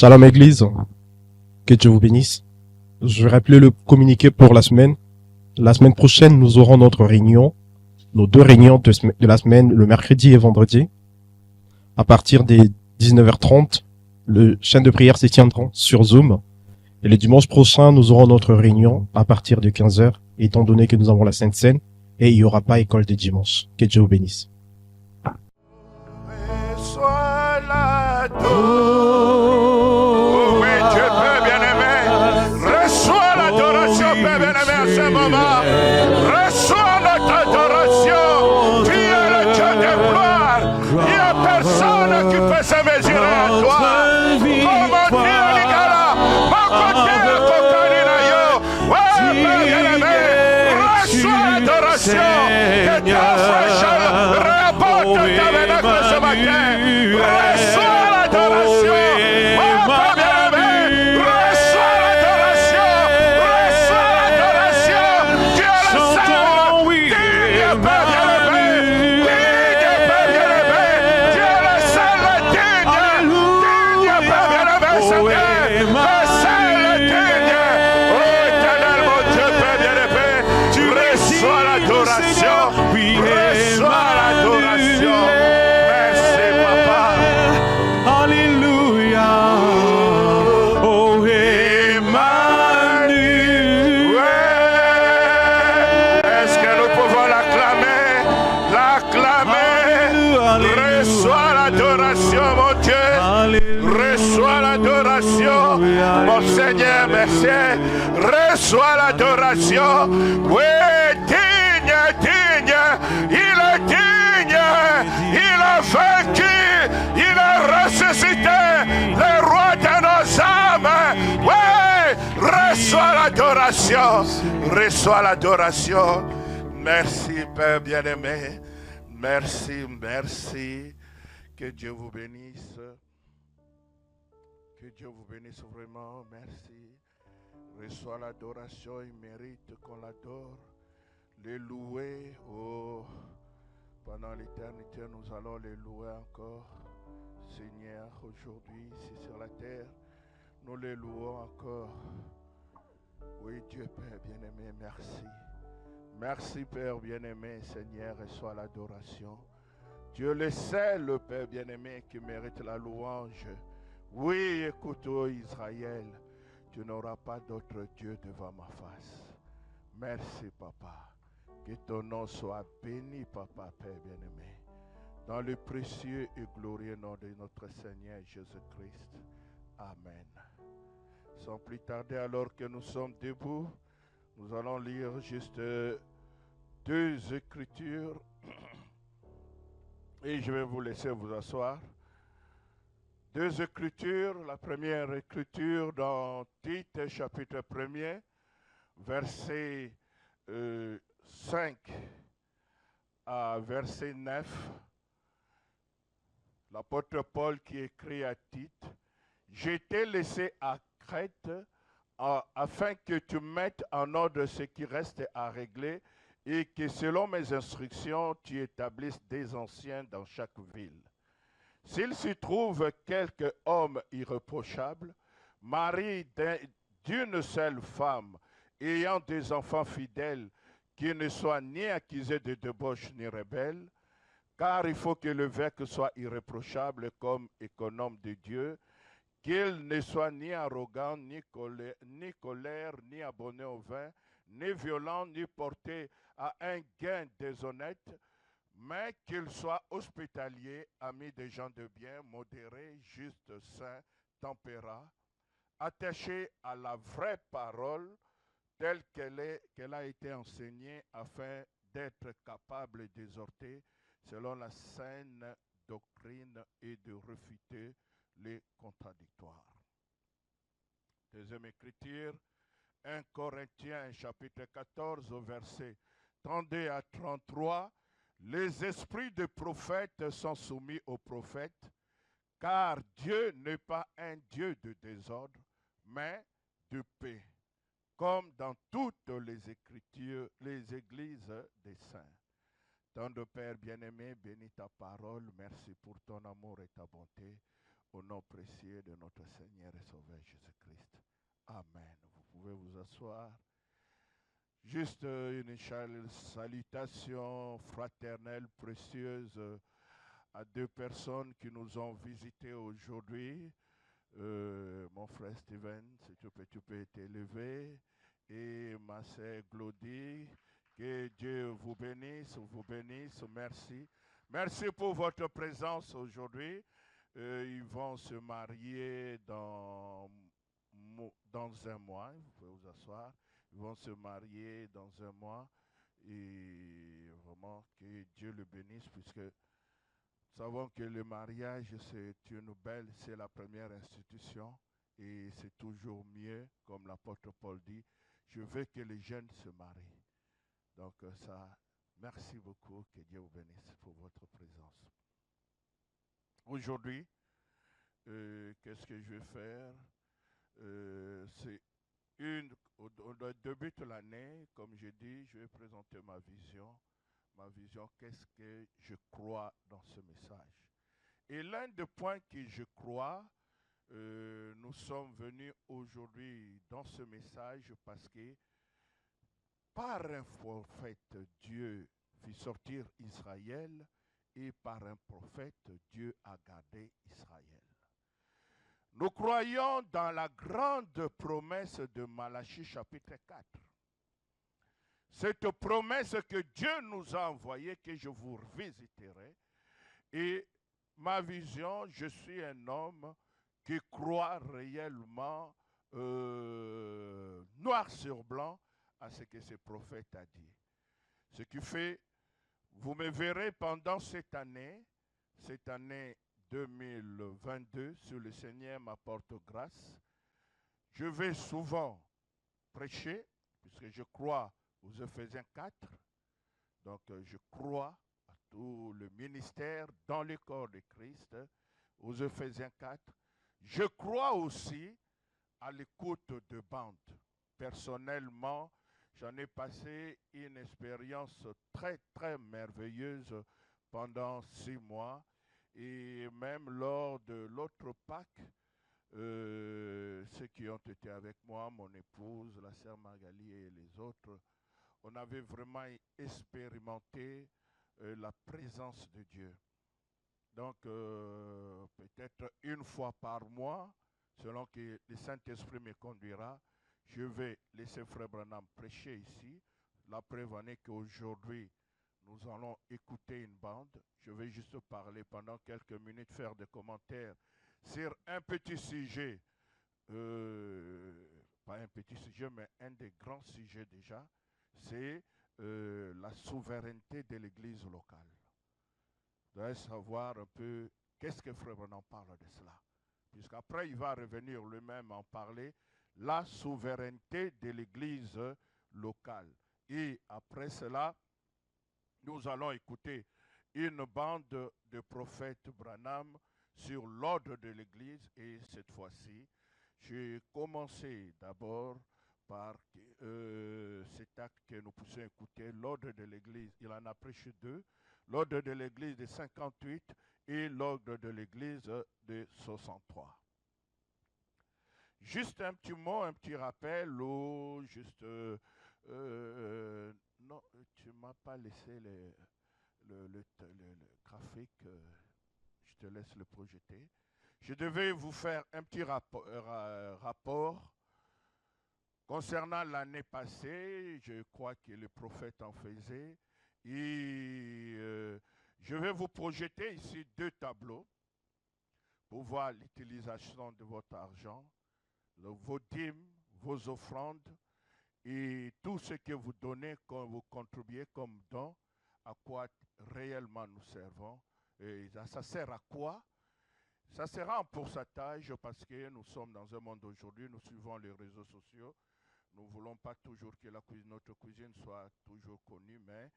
Shalom Église, que Dieu vous bénisse. Je vais rappeler le communiqué pour la semaine. La semaine prochaine, nous aurons notre réunion, nos deux réunions de la semaine, le mercredi et vendredi. À partir des 19h30, le chaîne de prière se tiendra sur Zoom. Et le dimanche prochain, nous aurons notre réunion à partir de 15h, étant donné que nous avons la Sainte Seine et il n'y aura pas école de dimanche. Que Dieu vous bénisse. Reçois oh oui, Dieu Père bien-aimé, reçois l'adoration, Père bien-aimé, à ce moment. Reçois notre adoration. Tu es le Dieu de gloire. Il n'y a personne qui peut se mesurer à toi. Comment dire, Ligala, Makote, Kokanina yo. Ouais, Père bien-aimé, reçois l'adoration. Que ta fraîcheur rapporte ta tabernacle ce matin. Reçois l'adoration. Oh, Père bien-aimé, reçois l'adoration. Reçois l'adoration. Tu es le seul digne, Père bien-aimé. Digne, Père bien-aimé. Tu es le seul digne. Digne, Père bien-aimé, Seigneur. Le seul digne. Oh, éternel, mon Dieu, Père bien-aimé. Tu reçois l'adoration. Reçois l'adoration. Merci, Papa. Alléluia. Oh, Emmanuel. Est-ce que nous pouvons l'acclamer? L'acclamer. Reçois l'adoration, mon Dieu. Reçois l'adoration, mon Seigneur, merci. Reçois l'adoration. Oui, digne, digne. Il est digne. Il a vaincu. Il a ressuscité. Le roi de nos âmes. Oui, reçois l'adoration. Reçois l'adoration. Merci, Père bien-aimé. Merci, merci. Que Dieu vous bénisse. Que Dieu vous bénisse vraiment. Merci. Reçois l'adoration. Il mérite qu'on l'adore. Les louer. Oh, pendant l'éternité, nous allons les louer encore. Seigneur, aujourd'hui, ici sur la terre, nous les louons encore. Oui, Dieu Père bien-aimé, merci. Merci Père bien-aimé, Seigneur, reçois l'adoration. Dieu le sait, le Père bien-aimé qui mérite la louange. Oui, écoute, ô Israël, tu n'auras pas d'autre Dieu devant ma face. Merci, Papa. Que ton nom soit béni, Papa, Père bien-aimé. Dans le précieux et glorieux nom de notre Seigneur Jésus-Christ. Amen. Sans plus tarder, alors que nous sommes debout, nous allons lire juste deux écritures. Et je vais vous laisser vous asseoir. Deux écritures. La première écriture dans Tite, chapitre 1er, verset 5 à verset 9. L'apôtre Paul qui écrit à Tite, « Je t'ai laissé à Crète afin que tu mettes en ordre ce qui reste à régler et que selon mes instructions, tu établisses des anciens dans chaque ville. S'il s'y trouve quelque homme irréprochable, mari d'une seule femme, ayant des enfants fidèles, qui ne soient ni accusés de débauche ni rebelles, car il faut que l'évêque soit irréprochable comme économe de Dieu, qu'il ne soit ni arrogant, ni colère, ni abonné au vin, ni violent, ni porté à un gain déshonnête, mais qu'il soit hospitalier, ami des gens de bien, modéré, juste, saint, températ, attaché à la vraie parole telle qu'elle a été enseignée afin d'être capable d'exhorter selon la saine doctrine et de réfuter les contradictoires. Deuxième écriture, 1 Corinthiens chapitre 14 au verset 32 à 33. Les esprits des prophètes sont soumis aux prophètes, car Dieu n'est pas un Dieu de désordre, mais de paix, comme dans toutes les écritures, les églises des saints. Tendre Père bien-aimé, bénis ta parole, merci pour ton amour et ta bonté. au nom précieux de notre Seigneur et Sauveur Jésus-Christ. Amen. Vous pouvez vous asseoir. Juste une salutation fraternelle, précieuse à deux personnes qui nous ont visités aujourd'hui. Mon frère Steven, si tu peux t'élever, et ma sœur Glody. Que Dieu vous bénisse, merci. Merci pour votre présence aujourd'hui. Ils vont se marier dans un mois, vous pouvez vous asseoir. Ils vont se marier dans un mois et vraiment que Dieu le bénisse puisque nous savons que le mariage c'est la première institution et c'est toujours mieux, comme l'apôtre Paul dit, je veux que les jeunes se marient. Donc ça, merci beaucoup, que Dieu vous bénisse pour votre présence. Aujourd'hui, qu'est-ce que je vais faire? C'est au début de l'année, comme je dis, je vais présenter ma vision. Ma vision, qu'est-ce que je crois dans ce message. Et l'un des points que je crois, nous sommes venus aujourd'hui dans ce message parce que par un prophète, Dieu fit sortir Israël et par un prophète, Dieu a gardé Israël. Nous croyons dans la grande promesse de Malachie chapitre 4. Cette promesse que Dieu nous a envoyée, que je vous revisiterai. Et ma vision, je suis un homme qui croit réellement noir sur blanc à ce que ce prophète a dit. Ce qui fait, vous me verrez pendant cette année 2022, si le Seigneur m'apporte grâce, je vais souvent prêcher, puisque je crois aux Éphésiens 4, donc je crois à tout le ministère dans le corps de Christ, aux Éphésiens 4. Je crois aussi à l'écoute de bande. Personnellement, j'en ai passé une expérience très, très merveilleuse pendant 6 mois. Et même lors de l'autre Pâques, ceux qui ont été avec moi, mon épouse, la sœur Magali et les autres, on avait vraiment expérimenté la présence de Dieu. Donc, peut-être une fois par mois, selon que le Saint-Esprit me conduira, je vais laisser Frère Branham prêcher ici. La preuve en est qu'aujourd'hui, nous allons écouter une bande. Je vais juste parler pendant quelques minutes, faire des commentaires sur un petit sujet, pas un petit sujet, mais un des grands sujets déjà, c'est la souveraineté de l'Église locale. Vous devez savoir un peu qu'est-ce que Frère Branham parle de cela. Puisqu'après, il va revenir lui-même en parler, la souveraineté de l'Église locale. Et après cela, nous allons écouter une bande de prophètes Branham sur l'ordre de l'Église. Et cette fois-ci, j'ai commencé d'abord par cet acte que nous puissions écouter, l'ordre de l'Église. Il en a prêché 2, l'ordre de l'Église de 58 et l'ordre de l'Église de 63. Juste un petit mot, un petit rappel, ou juste... non, tu ne m'as pas laissé le graphique, je te laisse le projeter. Je devais vous faire un petit rapport concernant l'année passée. Je crois que le prophète en faisait. Et je vais vous projeter ici 2 tableaux pour voir l'utilisation de votre argent, vos dîmes, vos offrandes et tout ce que vous donnez, quand vous contribuez comme don, à quoi réellement nous servons. Et ça sert à quoi? Ça sera en pourcentage parce que nous sommes dans un monde aujourd'hui, nous suivons les réseaux sociaux. Nous ne voulons pas toujours que notre cuisine soit toujours connue, mais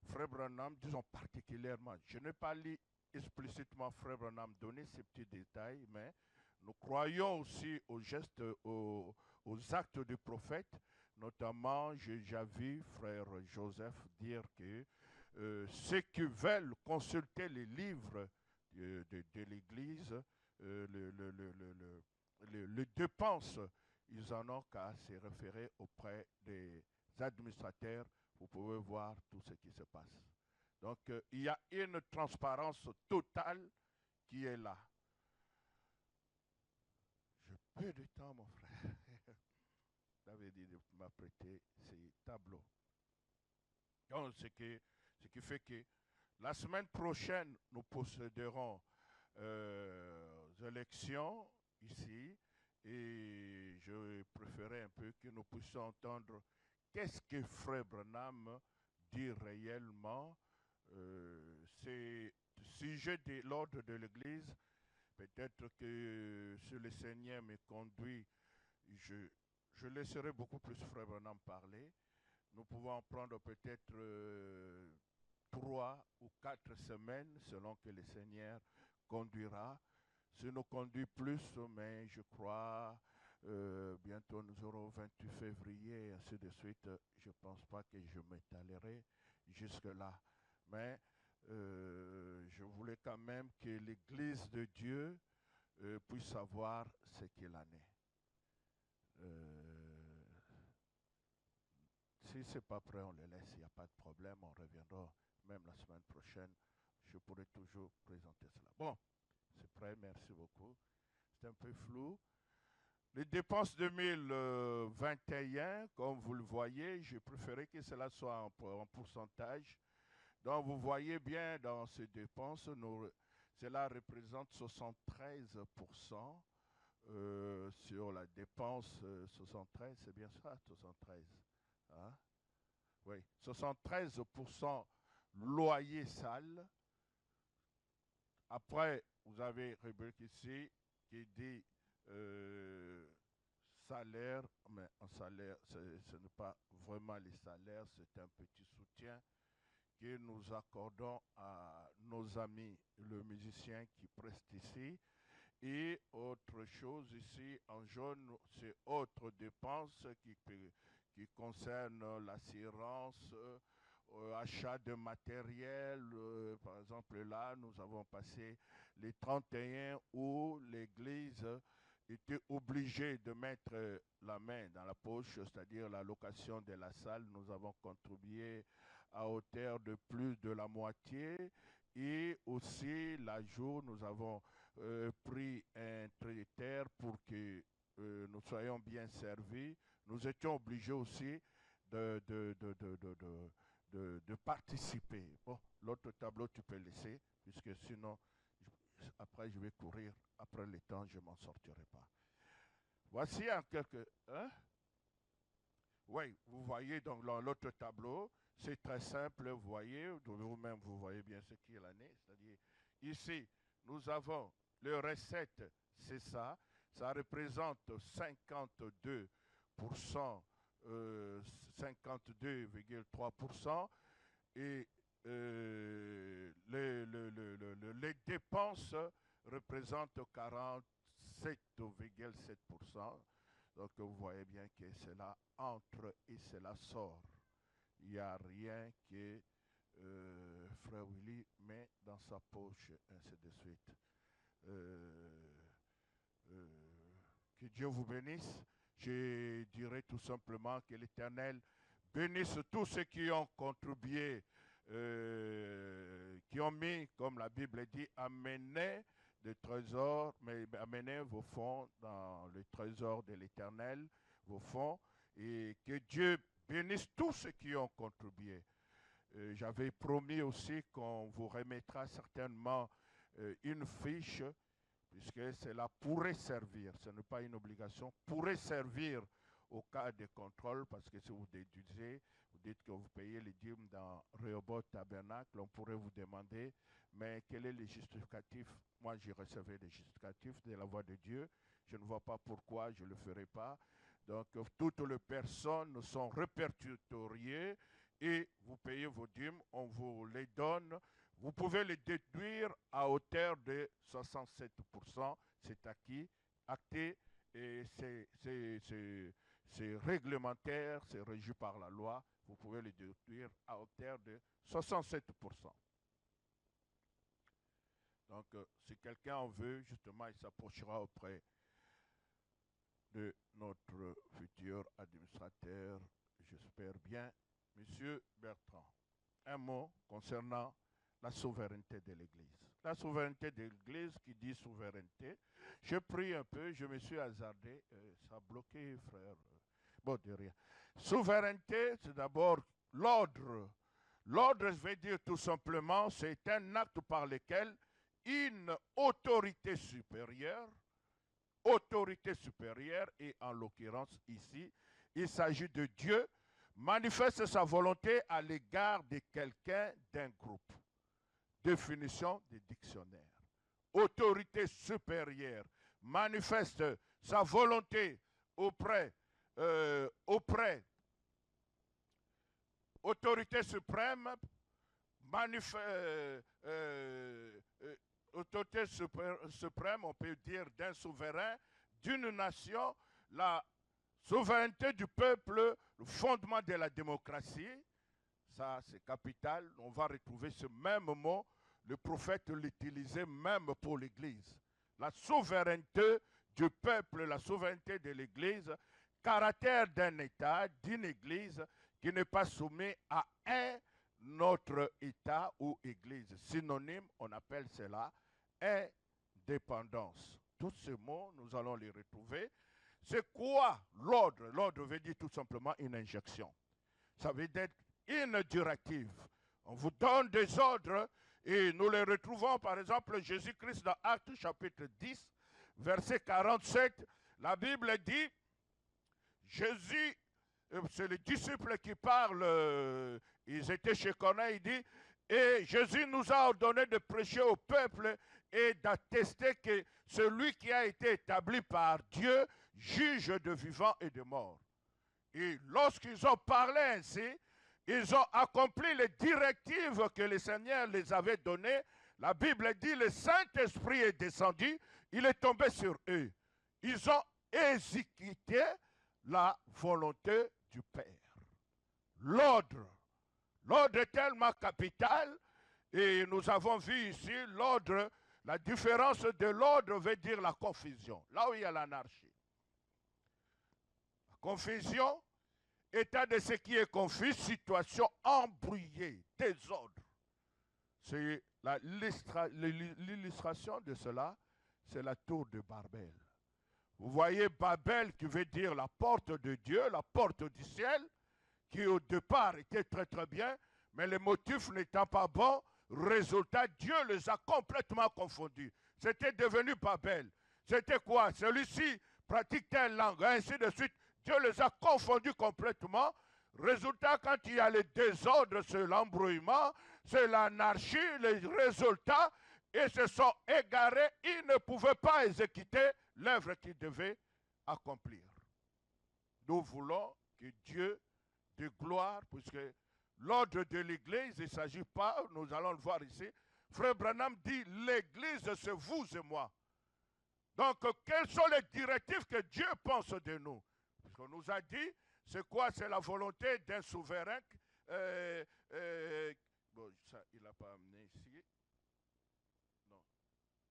Frère Branham, disons particulièrement, je n'ai pas lu explicitement Frère Branham donner ces petits détails, mais nous croyons aussi aux gestes, aux actes du prophète. Notamment, j'ai déjà vu Frère Joseph dire que ceux qui veulent consulter les livres de l'Église les dépenses, ils en ont qu'à se référer auprès des administrateurs. Vous pouvez voir tout ce qui se passe. Donc, il y a une transparence totale qui est là. J'ai peu de temps, mon frère. J'avais dit de m'apprêter ces tableaux. Donc, ce qui fait que la semaine prochaine, nous procéderons aux élections ici et je préférais un peu que nous puissions entendre qu'est-ce que Frère Branham dit réellement. C'est le sujet de l'ordre de l'Église. Peut-être que si le Seigneur me conduit, je laisserai beaucoup plus Frère Branham parler. Nous pouvons prendre peut-être 3 ou 4 semaines selon que le Seigneur conduira. Si nous conduit plus, mais je crois bientôt nous aurons 28 février et ainsi de suite. Je ne pense pas que je m'étalerai jusque-là. Mais je voulais quand même que l'Église de Dieu puisse savoir ce qu'il en est. Si ce n'est pas prêt, on le laisse, il n'y a pas de problème. On reviendra même la semaine prochaine. Je pourrai toujours présenter cela. Bon, c'est prêt, merci beaucoup. C'est un peu flou. Les dépenses 2021, comme vous le voyez, j'ai préféré que cela soit en pourcentage. Donc, vous voyez bien dans ces dépenses, cela représente 73% sur la dépense 73, c'est bien ça, 73. Hein? Oui, 73% loyer sale. Après, vous avez rubrique ici qui dit salaire, mais un salaire, ce n'est pas vraiment les salaires, c'est un petit soutien que nous accordons à nos amis, le musicien qui preste ici. Et autre chose ici, en jaune, c'est autres dépenses qui concernent l'assurance, achat de matériel. Par exemple, là, nous avons passé les 31 où l'Église était obligée de mettre la main dans la poche, c'est-à-dire la location de la salle. Nous avons contribué à hauteur de plus de la moitié. Et aussi, l'ajout, nous avons pris un traiteur pour que nous soyons bien servis. Nous étions obligés aussi de participer. Bon, l'autre tableau, tu peux laisser, puisque sinon, après, je vais courir. Après le temps, je ne m'en sortirai pas. Voici en quelques... Hein? Oui, vous voyez donc dans l'autre tableau, c'est très simple, vous voyez, vous-même vous voyez bien ce qu'il en est. C'est-à-dire, ici, nous avons les recettes, c'est ça représente 52%, 52,3%, et les dépenses représentent 47,7%. Donc vous voyez bien que cela entre et cela sort. Il n'y a rien que Frère Willy met dans sa poche, ainsi de suite. Que Dieu vous bénisse. Je dirais tout simplement que l'Éternel bénisse tous ceux qui ont contribué, qui ont mis, comme la Bible dit, amenez des trésors, mais amenez vos fonds dans le trésor de l'Éternel, vos fonds, et que Dieu bénisse tous ceux qui ont contribué. J'avais promis aussi qu'on vous remettra certainement une fiche, puisque cela pourrait servir, ce n'est pas une obligation, pourrait servir au cas de contrôle, parce que si vous déduisez, vous dites que vous payez les dîmes dans Rehoboth Tabernacle, on pourrait vous demander, mais quel est le justificatif? Moi, j'ai recevé des justificatifs de la voix de Dieu. Je ne vois pas pourquoi je ne le ferai pas. Donc, toutes les personnes sont répertoriées et vous payez vos dîmes, on vous les donne. Vous pouvez les déduire à hauteur de 67%. C'est acquis, acté, et c'est réglementaire, c'est régi par la loi. Vous pouvez les déduire à hauteur de 67%. Donc, si quelqu'un en veut, justement, il s'approchera auprès de notre futur administrateur, j'espère bien, Monsieur Bertrand. Un mot concernant la souveraineté de l'Église. La souveraineté de l'Église, qui dit souveraineté, je prie un peu, je me suis hasardé, ça a bloqué, frère. Bon, de rien. Souveraineté, c'est d'abord l'ordre. L'ordre veut dire tout simplement, c'est un acte par lequel une autorité supérieure, et en l'occurrence ici, il s'agit de Dieu, manifeste sa volonté à l'égard de quelqu'un, d'un groupe. Définition des dictionnaires. Autorité supérieure manifeste sa volonté auprès autorité suprême, autorité suprême, on peut dire d'un souverain, d'une nation, la souveraineté du peuple, le fondement de la démocratie. Ça, c'est capital. On va retrouver ce même mot. Le prophète l'utilisait même pour l'Église. La souveraineté du peuple, la souveraineté de l'Église, caractère d'un État, d'une Église qui n'est pas soumis à un autre État ou Église. Synonyme, on appelle cela indépendance. Tous ces mots, nous allons les retrouver. C'est quoi l'ordre? L'ordre veut dire tout simplement une injection. Ça veut dire une directive. On vous donne des ordres et nous les retrouvons par exemple Jésus-Christ dans Actes chapitre 10, verset 47. La Bible dit, Jésus, c'est les disciples qui parlent, ils étaient chez Corneille, il dit, et Jésus nous a ordonné de prêcher au peuple et d'attester que celui qui a été établi par Dieu juge de vivants et de morts. Et lorsqu'ils ont parlé ainsi, ils ont accompli les directives que le Seigneur les avait données. La Bible dit, le Saint-Esprit est descendu, il est tombé sur eux. Ils ont exécuté la volonté du Père. L'ordre. L'ordre est tellement capital, et nous avons vu ici l'ordre, la différence de l'ordre veut dire la confusion, là où il y a l'anarchie. La confusion, état de ce qui est confus, situation embrouillée, désordre. C'est l'illustration de cela, c'est la tour de Babel. Vous voyez Babel qui veut dire la porte de Dieu, la porte du ciel, qui au départ était très très bien, mais les motifs n'étant pas bons, résultat, Dieu les a complètement confondus. C'était devenu Babel. C'était quoi? Celui-ci pratique telle langue, ainsi de suite. Dieu les a confondus complètement. Résultat, quand il y a le désordre, c'est l'embrouillement, c'est l'anarchie, les résultats, ils se sont égarés, ils ne pouvaient pas exécuter l'œuvre qu'ils devaient accomplir. Nous voulons que Dieu de gloire, puisque l'ordre de l'Église, il ne s'agit pas, nous allons le voir ici, Frère Branham dit, l'Église c'est vous et moi. Donc, quelles sont les directives que Dieu pense de nous? Parce qu'on nous a dit, c'est quoi? C'est la volonté d'un souverain. Bon, ça, il n'a pas amené ici. Non.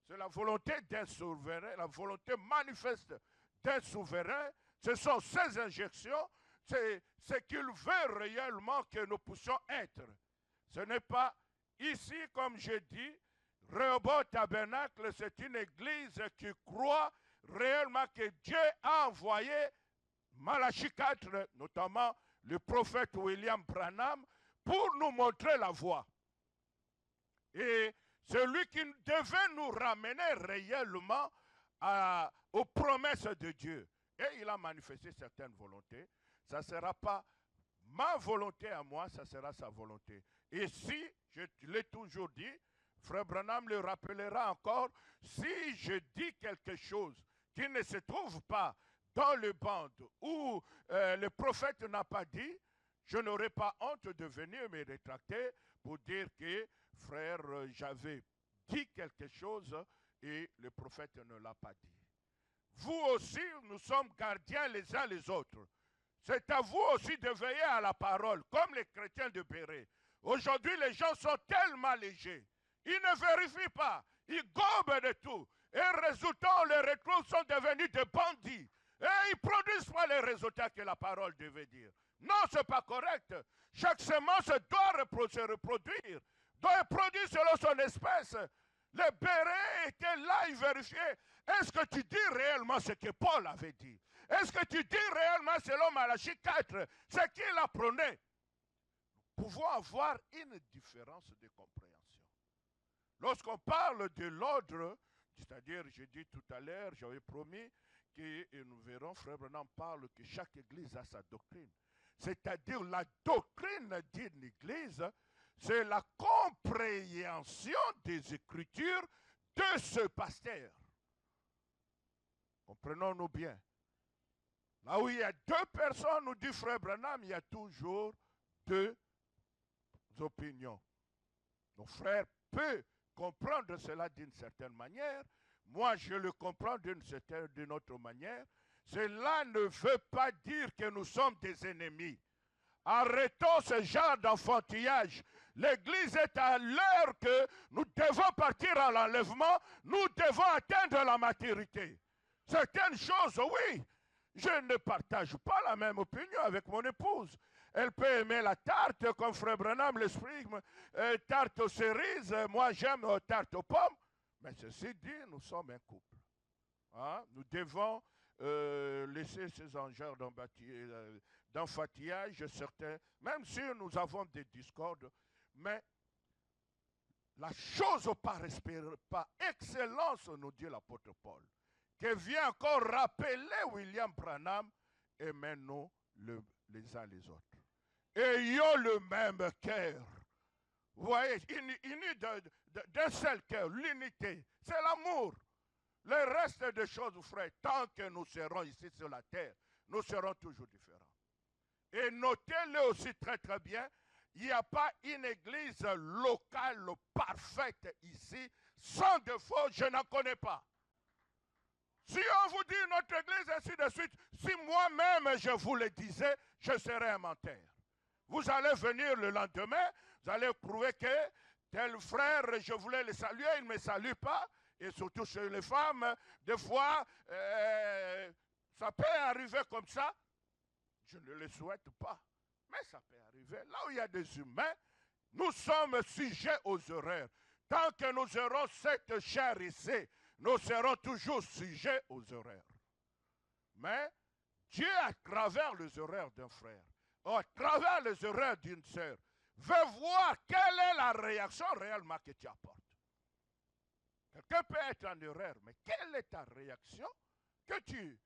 C'est la volonté d'un souverain, la volonté manifeste d'un souverain. Ce sont ses injections. C'est ce qu'il veut réellement que nous puissions être. Ce n'est pas ici, comme je dis, Rehoboth Tabernacle, c'est une église qui croit réellement que Dieu a envoyé Malachie 4, notamment le prophète William Branham, pour nous montrer la voie. Et celui qui devait nous ramener réellement aux promesses de Dieu. Et il a manifesté certaines volontés. Ça ne sera pas ma volonté à moi, ça sera sa volonté. Et si, je l'ai toujours dit, Frère Branham le rappellera encore, si je dis quelque chose qui ne se trouve pas dans le bande où le prophète n'a pas dit, je n'aurai pas honte de venir me rétracter pour dire que, frère, j'avais dit quelque chose et le prophète ne l'a pas dit. Vous aussi, nous sommes gardiens les uns les autres. C'est à vous aussi de veiller à la parole, comme les chrétiens de Béret. Aujourd'hui, les gens sont tellement légers. Ils ne vérifient pas. Ils gobent de tout. Et résultat, on les retrouve, sont devenus des bandits. Et ils ne produisent pas les résultats que la parole devait dire. Non, ce n'est pas correct. Chaque semence doit se reproduire, doit produire selon son espèce. Les bérets étaient là, ils vérifiaient. Est-ce que tu dis réellement ce que Paul avait dit? Est-ce que tu dis réellement selon Malachie 4 ce qu'il apprenait? Nous pouvons avoir une différence de compréhension. Lorsqu'on parle de l'ordre, c'est-à-dire, j'ai dit tout à l'heure, j'avais promis que nous verrons, Frère Branham parle que chaque église a sa doctrine. C'est-à-dire la doctrine d'une église, c'est la compréhension des Écritures de ce pasteur. Comprenons-nous bien. Là où il y a deux personnes, nous dit Frère Branham, il y a toujours deux opinions. Nos frères peuvent comprendre cela d'une certaine manière. Moi, je le comprends d'une autre manière. Cela ne veut pas dire que nous sommes des ennemis. Arrêtons ce genre d'enfantillage. L'Église est à l'heure que nous devons partir à l'enlèvement. Nous devons atteindre la maturité. Certaines choses, oui, je ne partage pas la même opinion avec mon épouse. Elle peut aimer la tarte, comme Frère Branham l'exprime, tarte aux cerises. Moi, j'aime tarte aux pommes. Mais ceci dit, nous sommes un couple. Hein? Nous devons laisser ces enjeux d'enfantillage, certains, même si nous avons des discordes, mais la chose par excellence, nous dit l'apôtre Paul, qui vient encore rappeler William Branham, aimez-nous les uns les autres. Ayons le même cœur. Vous voyez, unis d'un seul cœur, l'unité, c'est l'amour. Le reste des choses, frère, tant que nous serons ici sur la terre, nous serons toujours différents. Et notez-le aussi très très bien, il n'y a pas une église locale parfaite ici, sans défaut, je n'en connais pas. Si on vous dit notre église, ainsi de suite, si moi-même je vous le disais, je serais un menteur. Vous allez venir le lendemain, vous allez prouver que tel frère, je voulais le saluer, il ne me salue pas. Et surtout chez les femmes, des fois, ça peut arriver comme ça. Je ne le souhaite pas, mais ça peut arriver. Là où il y a des humains, nous sommes sujets aux erreurs. Tant que nous aurons cette chair ici, nous serons toujours sujets aux erreurs. Mais Dieu, à travers les erreurs d'un frère, à travers les erreurs d'une sœur, veut voir quelle est la réaction réellement que tu apportes. Quelqu'un peut être en erreur, mais quelle est ta réaction que tu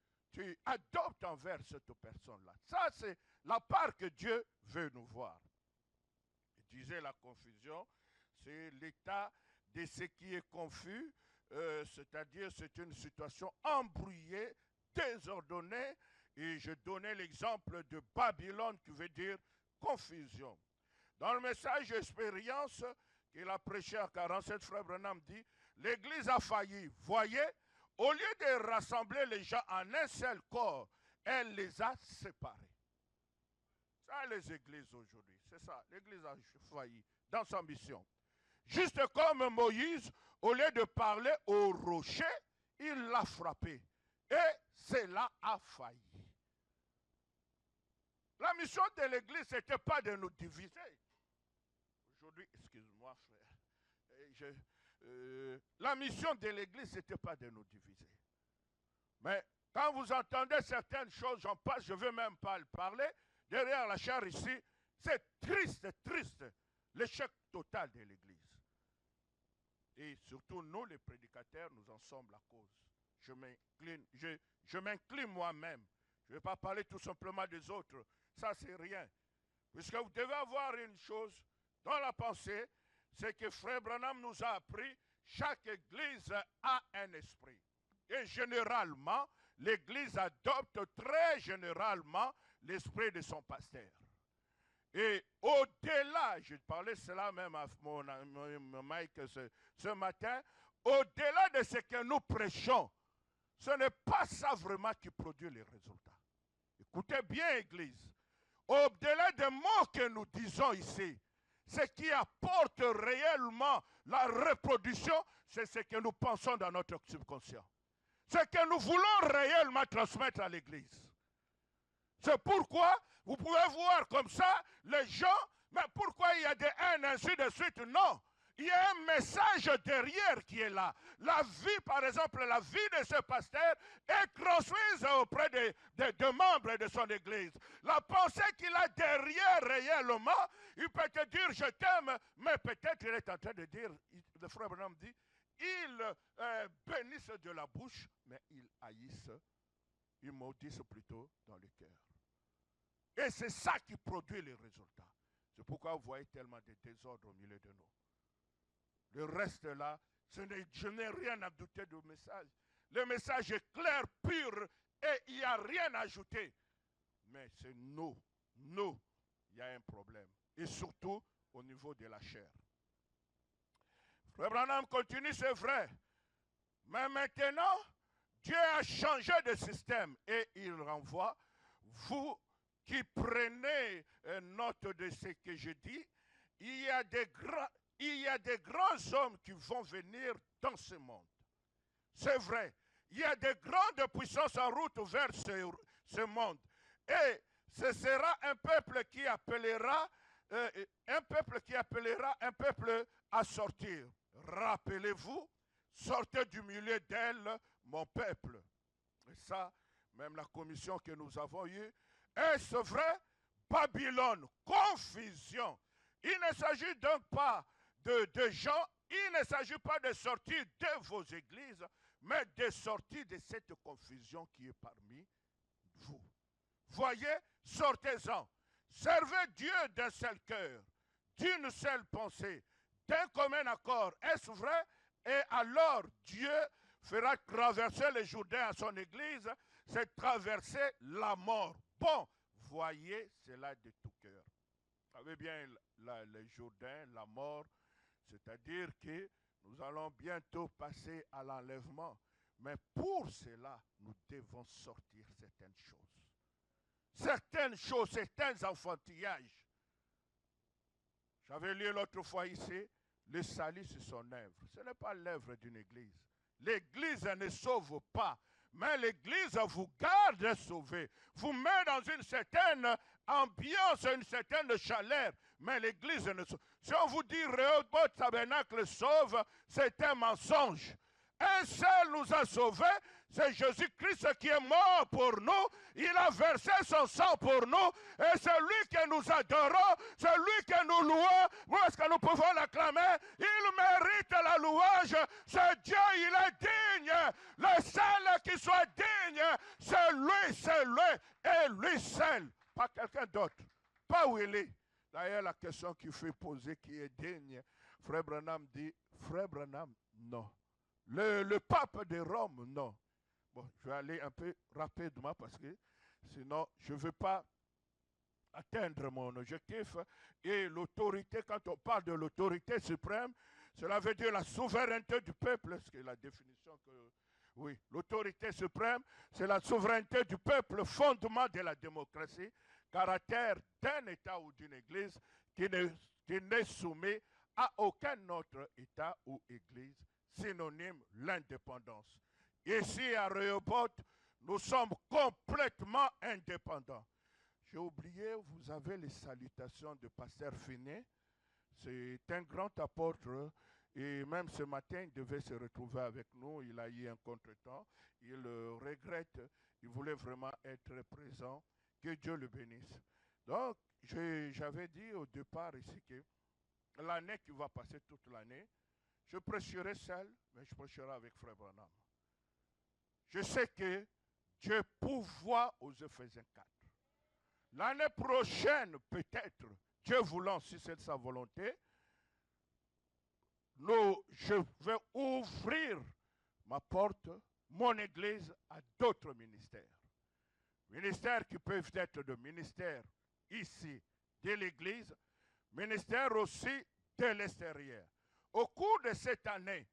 adoptes envers cette personne-là? Ça, c'est la part que Dieu veut nous voir. Il disait la confusion, c'est l'état de ce qui est confus, c'est-à-dire c'est une situation embrouillée, désordonnée, et je donnais l'exemple de Babylone qui veut dire confusion. Dans le message expérience qu'il a prêché à 47, Frère Branham dit, l'Église a failli. Voyez, au lieu de rassembler les gens en un seul corps, elle les a séparés. Ça, les églises aujourd'hui, c'est ça. L'Église a failli dans sa mission. Juste comme Moïse, au lieu de parler au rocher, il l'a frappé. Et cela a failli. La mission de l'Église, ce n'était pas de nous diviser. Aujourd'hui, excuse-moi frère, la mission de l'Église, ce n'était pas de nous diviser. Mais quand vous entendez certaines choses, j'en passe, je ne veux même pas le parler, derrière la chair ici, c'est triste, triste, l'échec total de l'Église. Et surtout, nous, les prédicateurs, nous en sommes la cause. Je m'incline moi-même. Je ne vais pas parler tout simplement des autres. Ça, c'est rien. Puisque vous devez avoir une chose dans la pensée, c'est que Frère Branham nous a appris, chaque église a un esprit. Et généralement, l'église adopte très généralement l'esprit de son pasteur. Et au-delà, je parlais cela même à mon Mike ce matin, au-delà de ce que nous prêchons, ce n'est pas ça vraiment qui produit les résultats. Écoutez bien, Église. Au-delà des mots que nous disons ici, ce qui apporte réellement la reproduction, c'est ce que nous pensons dans notre subconscient. Ce que nous voulons réellement transmettre à l'Église. C'est pourquoi vous pouvez voir comme ça les gens, mais pourquoi il y a des haines, ainsi de suite? Non. Il y a un message derrière qui est là. La vie, par exemple, la vie de ce pasteur est transmise auprès des membres de son église. La pensée qu'il a derrière réellement, il peut te dire je t'aime, mais peut-être il est en train de dire, le frère Branham dit, ils bénissent de la bouche, mais ils haïssent, ils maudissent plutôt dans le cœur. Et c'est ça qui produit les résultats. C'est pourquoi vous voyez tellement de désordre au milieu de nous. Le reste là, je n'ai rien à douter du message. Le message est clair, pur, et il n'y a rien à ajouter. Mais c'est nous, il y a un problème. Et surtout au niveau de la chair. Frère Branham continue, c'est vrai. Mais maintenant, Dieu a changé de système et il renvoie, vous qui prenez note de ce que je dis, il y a des grands hommes qui vont venir dans ce monde. C'est vrai. Il y a des grandes puissances en route vers ce monde. Et ce sera un peuple qui appellera un peuple à sortir. Rappelez-vous, sortez du milieu d'elle, mon peuple. Et ça, même la commission que nous avons eue, est-ce vrai? Babylone, confusion. Il ne s'agit donc pas de gens, il ne s'agit pas de sortir de vos églises, mais de sortir de cette confusion qui est parmi vous. Voyez, sortez-en. Servez Dieu d'un seul cœur, d'une seule pensée, d'un commun accord. Est-ce vrai? Et alors Dieu fera traverser le Jourdain à son église, c'est traverser la mort. Bon, voyez cela de tout cœur. Vous savez bien, le Jourdain, la mort, c'est-à-dire que nous allons bientôt passer à l'enlèvement. Mais pour cela, nous devons sortir certaines choses. Certains enfantillages. J'avais lu l'autre fois ici, le salut c'est son œuvre. Ce n'est pas l'œuvre d'une église. L'église ne sauve pas, mais l'église vous garde sauvé. Vous met dans une certaine ambiance, une certaine chaleur, mais l'église ne sauve. Si on vous dit Rehoboth Tabernacle sauve, c'est un mensonge. Un seul nous a sauvés, c'est Jésus-Christ qui est mort pour nous. Il a versé son sang pour nous. Et c'est lui que nous adorons, c'est lui que nous louons. Est-ce que nous pouvons l'acclamer? Il mérite la louange. C'est Dieu, il est digne. Le seul qui soit digne, c'est lui et lui seul. Pas quelqu'un d'autre. Pas où il est. D'ailleurs, la question qu'il fait poser, qui est digne, Frère Branham dit, Frère Branham, non. Le pape de Rome, non. Bon, je vais aller un peu rapidement parce que sinon, je ne veux pas atteindre mon objectif. Et l'autorité, quand on parle de l'autorité suprême, cela veut dire la souveraineté du peuple, ce qui est la définition que... Oui, l'autorité suprême, c'est la souveraineté du peuple, fondement de la démocratie, caractère d'un État ou d'une Église qui n'est soumis à aucun autre État ou Église. Synonyme, l'indépendance. Ici, à Rehoboth, nous sommes complètement indépendants. J'ai oublié, vous avez les salutations de Pasteur Finet. C'est un grand apôtre. Et même ce matin, il devait se retrouver avec nous. Il a eu un contretemps. Il regrette. Il voulait vraiment être présent. Que Dieu le bénisse. Donc, j'avais dit au départ ici que l'année qui va passer toute l'année, je prêcherai seul, mais je prêcherai avec Frère Branham. Je sais que Dieu pourvoit aux Éphésiens 4. L'année prochaine, peut-être, Dieu voulant, si c'est sa volonté, je vais ouvrir ma porte, mon église, à d'autres ministères. Ministères qui peuvent être de ministères ici, de l'église, ministères aussi de l'extérieur. Au cours de cette année,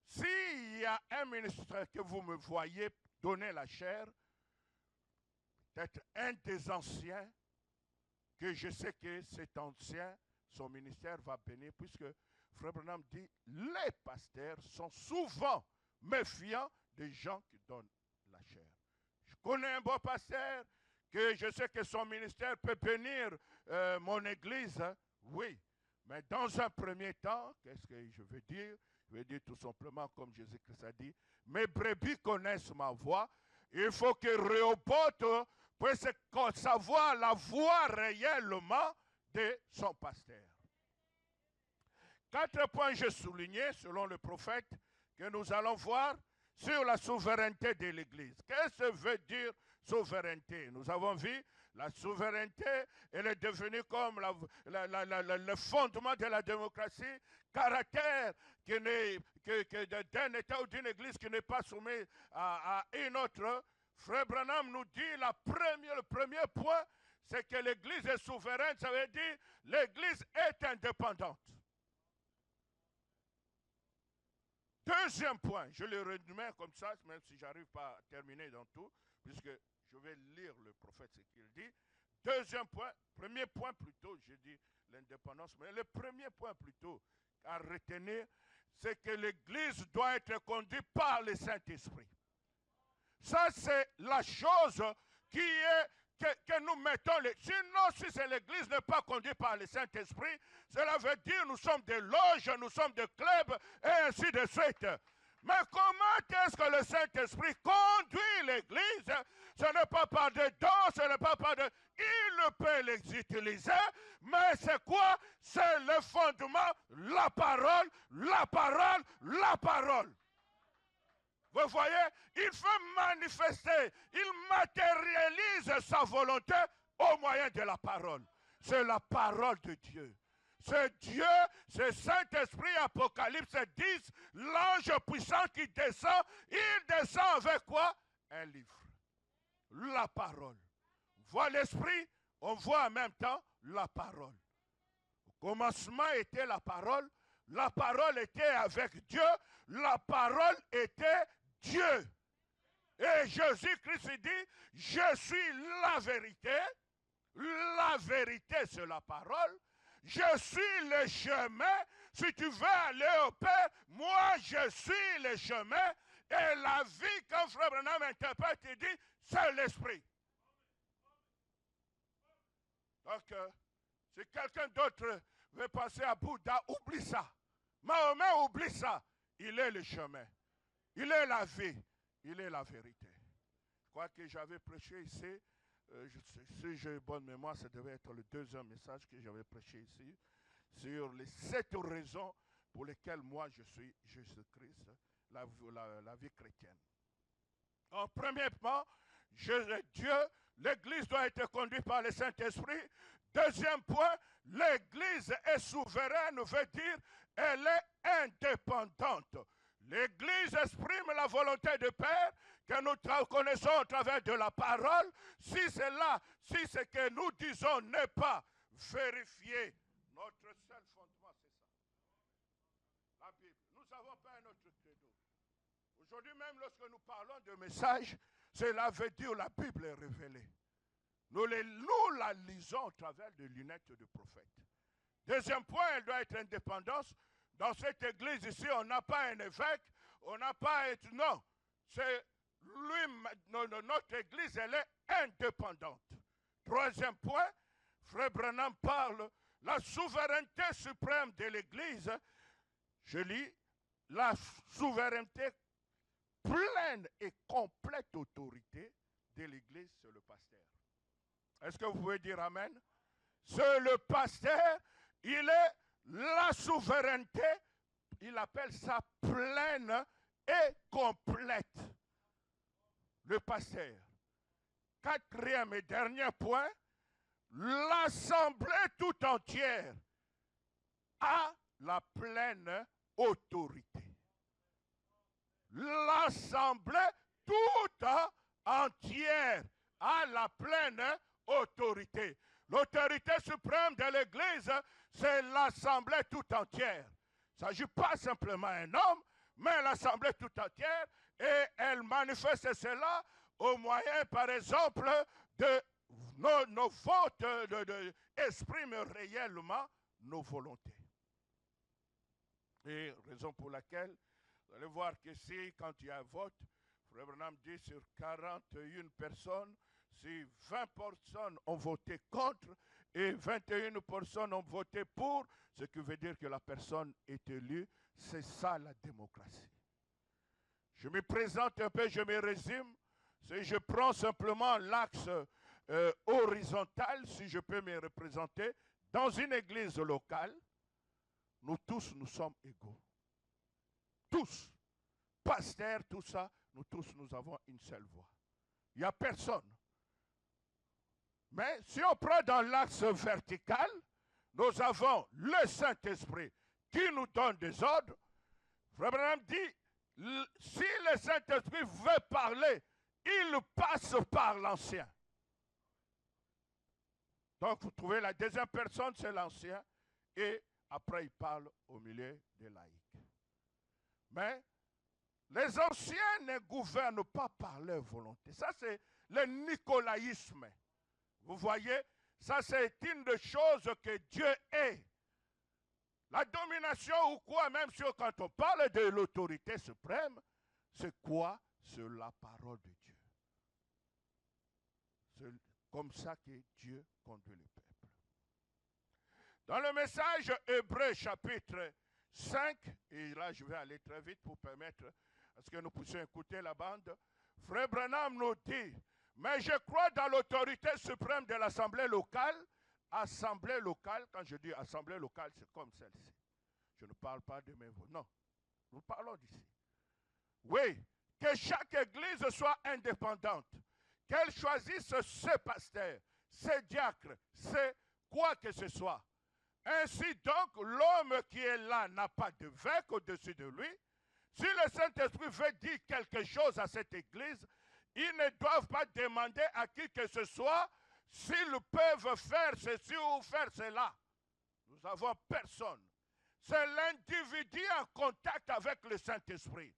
s'il y a un ministre que vous me voyez donner la chair, peut-être un des anciens, que je sais que cet ancien son ministère va bénir, puisque Frère Branham dit, les pasteurs sont souvent méfiants des gens qui donnent la chair. Je connais un bon pasteur, que je sais que son ministère peut bénir mon église, hein? Oui. Mais dans un premier temps, qu'est-ce que je veux dire? Je veux dire tout simplement, comme Jésus-Christ a dit, mes brebis connaissent ma voix. Il faut que Rehoboth puisse savoir la voix réellement de son pasteur. 4 points j'ai soulignés selon le prophète que nous allons voir sur la souveraineté de l'Église. Qu'est-ce que veut dire souveraineté? Nous avons vu la souveraineté, elle est devenue comme le fondement de la démocratie, caractère d'un État ou d'une Église qui n'est pas soumis à une autre. Frère Branham nous dit le premier point, c'est que l'Église est souveraine, ça veut dire l'Église est indépendante. Deuxième point, je le résume comme ça, même si je n'arrive pas à terminer dans tout, puisque je vais lire le prophète ce qu'il dit. Deuxième point, premier point plutôt, je dis l'indépendance, mais le premier point plutôt à retenir, c'est que l'Église doit être conduite par le Saint-Esprit. Ça, c'est la chose qui est que nous mettons. Sinon, si l'Église n'est pas conduite par le Saint-Esprit, cela veut dire nous sommes des loges, nous sommes des clubs, et ainsi de suite. Mais comment est-ce que le Saint-Esprit conduit l'Église? Ce n'est pas par des dons, ce n'est pas par des... Il peut les utiliser, mais c'est quoi? C'est le fondement, la parole, la parole, la parole. Vous voyez, il fait manifester, il matérialise sa volonté au moyen de la parole. C'est la parole de Dieu. C'est Dieu, c'est Saint-Esprit, Apocalypse 10, l'ange puissant qui descend. Il descend avec quoi? Un livre. La parole. On voit l'Esprit, on voit en même temps la parole. Au commencement était la parole était avec Dieu, la parole était Dieu. Et Jésus-Christ dit, je suis la vérité c'est la parole, je suis le chemin, si tu veux aller au Père, moi je suis le chemin, et la vie, quand Frère Branham interprète, il dit, c'est l'Esprit. Donc, si quelqu'un d'autre veut passer à Bouddha, oublie ça. Mahomet oublie ça. Il est le chemin. Il est la vie. Il est la vérité. Je crois que j'avais prêché ici. Si j'ai bonne mémoire, ça devait être le deuxième message que j'avais prêché ici. Sur les 7 raisons pour lesquelles moi je suis Jésus-Christ, la vie chrétienne. En premièrement, Dieu, l'Église doit être conduite par le Saint-Esprit. Deuxième point, l'Église est souveraine, veut dire elle est indépendante. L'Église exprime la volonté du Père que nous connaissons au travers de la parole. Si ce que nous disons n'est pas vérifié, notre seul fondement c'est ça. La Bible. Nous n'avons pas un autre credo. Aujourd'hui même, lorsque nous parlons de message, cela veut dire la Bible est révélée. Nous la lisons au travers des lunettes du prophète. Deuxième point, elle doit être indépendante. Dans cette église ici, on n'a pas un évêque, on n'a pas un... Non, c'est lui, notre église, elle est indépendante. Troisième point, Frère Branham parle, la souveraineté suprême de l'église, je lis, la souveraineté pleine et complète autorité de l'église, c'est le pasteur. Est-ce que vous pouvez dire amen? C'est le pasteur, il est la souveraineté, il appelle ça pleine et complète. Le pasteur. Quatrième et dernier point, l'assemblée tout entière a la pleine autorité. L'assemblée tout entière a la pleine autorité. L'autorité suprême de l'Église, c'est l'assemblée tout entière. Il ne s'agit pas simplement d'un homme, mais l'assemblée tout entière, et elle manifeste cela au moyen, par exemple, de nos votes expriment réellement nos volontés. Et raison pour laquelle, vous allez voir que si, quand il y a un vote, Frère Branham dit sur 41 personnes, si 20 personnes ont voté contre et 21 personnes ont voté pour, ce qui veut dire que la personne est élue, c'est ça la démocratie. Je me présente un peu, je me résume. Si je prends simplement l'axe horizontal, si je peux me représenter, dans une église locale, nous tous, nous sommes égaux. Tous. Pasteurs, tout ça, nous tous, nous avons une seule voix. Il n'y a personne. Mais si on prend dans l'axe vertical, nous avons le Saint-Esprit qui nous donne des ordres. Frère Branham dit, si le Saint-Esprit veut parler, il passe par l'ancien. Donc vous trouvez la deuxième personne, c'est l'ancien, et après il parle au milieu des laïcs. Mais les anciens ne gouvernent pas par leur volonté. Ça, c'est le nicolaïsme. Vous voyez, ça, c'est une des choses que Dieu est. La domination ou quoi, même si quand on parle de l'autorité suprême, c'est quoi? C'est la parole de Dieu. C'est comme ça que Dieu conduit le peuple. Dans le message Hébreu chapitre 5, et là je vais aller très vite pour permettre à ce que nous puissions écouter la bande, Frère Branham nous dit, mais je crois dans l'autorité suprême de l'assemblée locale. Assemblée locale, quand je dis assemblée locale, c'est comme celle-ci. Je ne parle pas de mes voix. Non, nous parlons d'ici. Oui, que chaque église soit indépendante, qu'elle choisisse ses pasteurs, ses diacres, ses quoi que ce soit. Ainsi donc, l'homme qui est là n'a pas de vêque au-dessus de lui. Si le Saint-Esprit veut dire quelque chose à cette église, ils ne doivent pas demander à qui que ce soit s'ils peuvent faire ceci ou faire cela. Nous n'avons personne. C'est l'individu en contact avec le Saint-Esprit.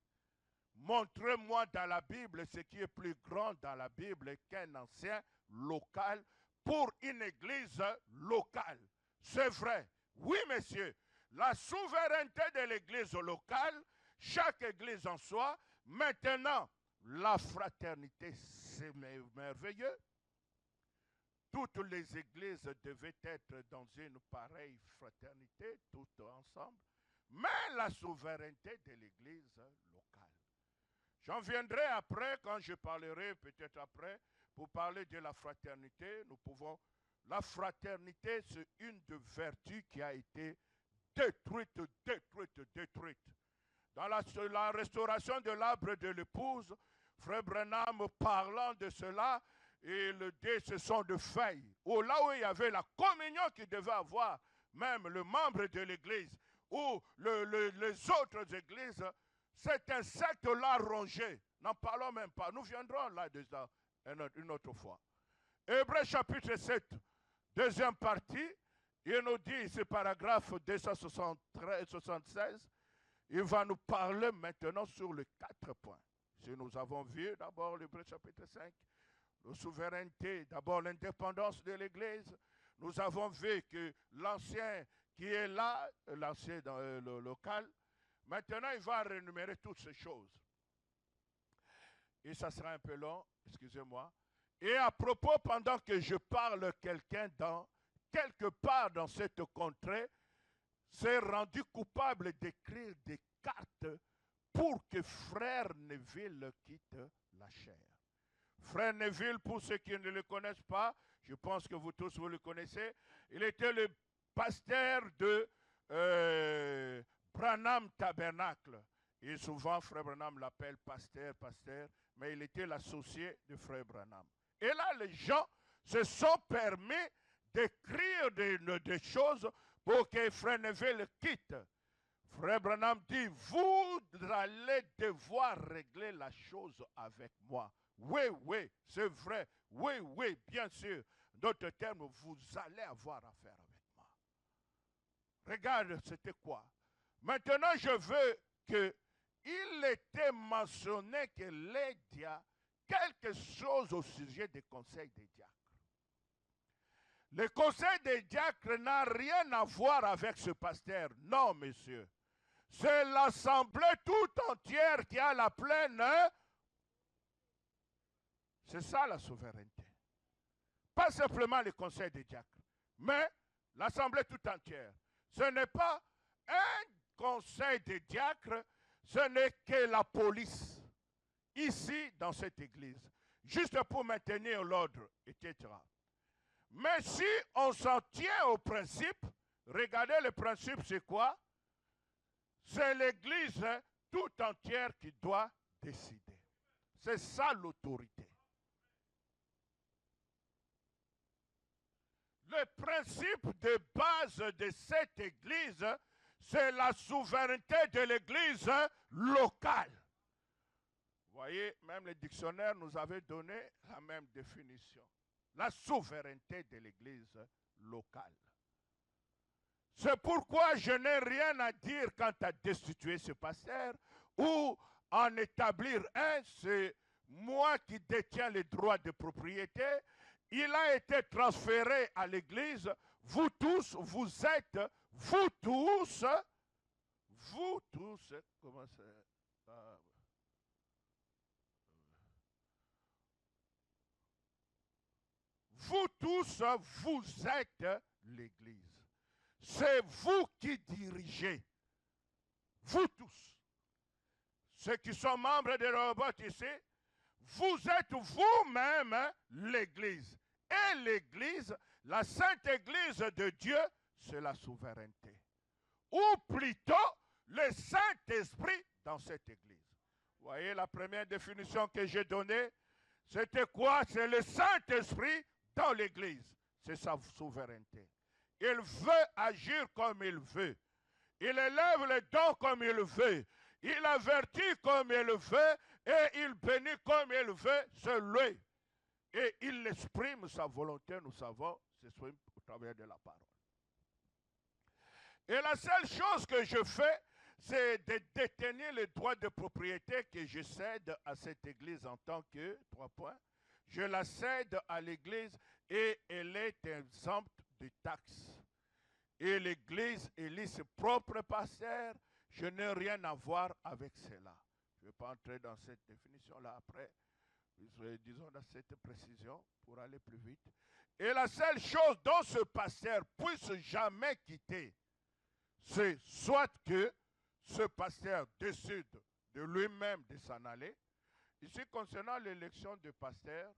Montrez-moi dans la Bible ce qui est plus grand dans la Bible qu'un ancien local pour une église locale. C'est vrai. Oui, messieurs, la souveraineté de l'église locale, chaque église en soi. Maintenant, la fraternité, c'est merveilleux. Toutes les églises devaient être dans une pareille fraternité, toutes ensemble. Mais la souveraineté de l'église locale. J'en viendrai après, quand je parlerai peut-être après, pour parler de la fraternité. Nous pouvons... La fraternité, c'est une des vertus qui a été détruite. Dans la restauration de l'arbre de l'épouse, Frère Branham parlant de cela, et le dé, ce sont de feuilles. Ou là où il y avait la communion qu'il devait avoir, même le membre de l'église, ou les autres églises, cet insecte-là rongé. N'en parlons même pas. Nous viendrons là déjà une autre fois. Hébreux chapitre 7, deuxième partie, il nous dit, ce paragraphe 276, il va nous parler maintenant sur les 4 points. Si nous avons vu d'abord l'Hébreux chapitre 5, la souveraineté, d'abord l'indépendance de l'Église. Nous avons vu que l'ancien qui est là, l'ancien dans le local, maintenant il va rémunérer toutes ces choses. Et ça sera un peu long, excusez-moi. Et à propos, pendant que je parle, quelqu'un quelque part dans cette contrée s'est rendu coupable d'écrire des cartes pour que Frère Neville quitte la chaire. Frère Neville, pour ceux qui ne le connaissent pas, je pense que vous tous vous le connaissez, il était le pasteur de Branham Tabernacle. Et souvent, Frère Branham l'appelle pasteur, mais il était l'associé de Frère Branham. Et là, les gens se sont permis d'écrire des choses pour que Frère Neville quitte. Frère Branham dit, vous allez devoir régler la chose avec moi. Oui, c'est vrai. Oui, bien sûr. D'autres termes, vous allez avoir affaire avec moi. Regarde, c'était quoi? Maintenant, je veux qu'il était mentionné que les diacres, quelque chose au sujet des conseils des diacres. Le conseil des diacres n'a rien à voir avec ce pasteur. Non, monsieur. C'est l'assemblée tout entière qui a la pleine. C'est ça la souveraineté. Pas simplement le conseil des diacres, mais l'assemblée tout entière. Ce n'est pas un conseil des diacres, ce n'est que la police, ici dans cette église, juste pour maintenir l'ordre, etc. Mais si on s'en tient au principe, regardez le principe, c'est quoi? C'est l'église tout entière qui doit décider. C'est ça l'autorité. Le principe de base de cette église, c'est la souveraineté de l'église locale. Vous voyez, même le dictionnaire nous avait donné la même définition. La souveraineté de l'église locale. C'est pourquoi je n'ai rien à dire quant à destituer ce pasteur ou en établir un. C'est moi qui détiens les droits de propriété. Il a été transféré à l'église. Vous tous, vous êtes, vous tous, comment c'est? Vous tous, vous êtes l'église. C'est vous qui dirigez. Vous tous. Ceux qui sont membres de Rehoboth ici, vous êtes vous-même l'église. Et l'église, la sainte église de Dieu, c'est la souveraineté. Ou plutôt, le Saint-Esprit dans cette église. Vous voyez la première définition que j'ai donnée? C'était quoi? C'est le Saint-Esprit dans l'église. C'est sa souveraineté. Il veut agir comme il veut. Il élève les dons comme il veut. Il avertit comme il veut. Et il bénit comme il veut. C'est lui. Et il exprime sa volonté, nous savons, c'est au travers de la parole. Et la seule chose que je fais, c'est de détenir les droits de propriété que je cède à cette église en tant que, 3 points, je la cède à l'église et elle est exempte de taxes. Et l'église élit ses propres pasteurs, je n'ai rien à voir avec cela. Je ne vais pas entrer dans cette définition-là après. Disons dans cette précision pour aller plus vite. Et la seule chose dont ce pasteur puisse jamais quitter, c'est soit que ce pasteur décide de lui-même de s'en aller. Ici, concernant l'élection de pasteur,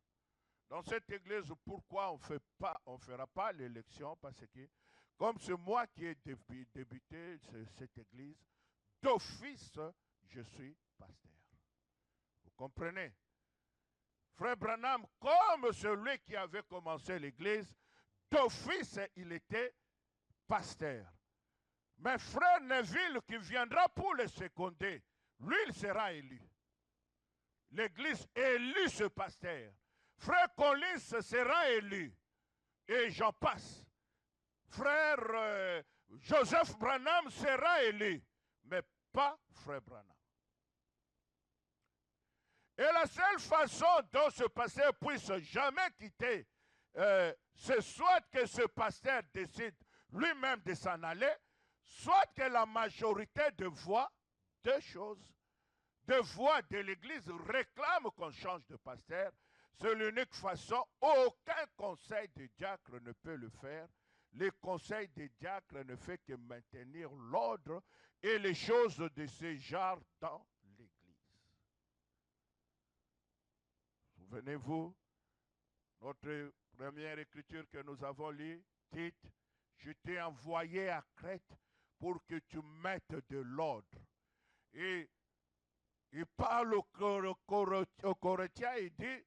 dans cette église, pourquoi on ne fera pas l'élection? Parce que, comme c'est moi qui ai débuté cette église, d'office, je suis pasteur. Vous comprenez? Frère Branham, comme celui qui avait commencé l'église, d'office, il était pasteur. Mais frère Neville, qui viendra pour le seconder, lui, il sera élu. L'église élit ce pasteur. Frère Collins sera élu. Et j'en passe. Frère Joseph Branham sera élu. Mais pas frère Branham. Et la seule façon dont ce pasteur puisse jamais quitter, c'est soit que ce pasteur décide lui-même de s'en aller, soit que la majorité de voix, deux choses, de voix de l'Église réclame qu'on change de pasteur. C'est l'unique façon. Aucun conseil de diacre ne peut le faire. Le conseil des diacres ne fait que maintenir l'ordre et les choses de ce genre dans l'Église. Souvenez-vous, notre première écriture que nous avons lue, Tite, je t'ai envoyé à Crète pour que tu mettes de l'ordre. Et il parle aux Corinthiens et dit,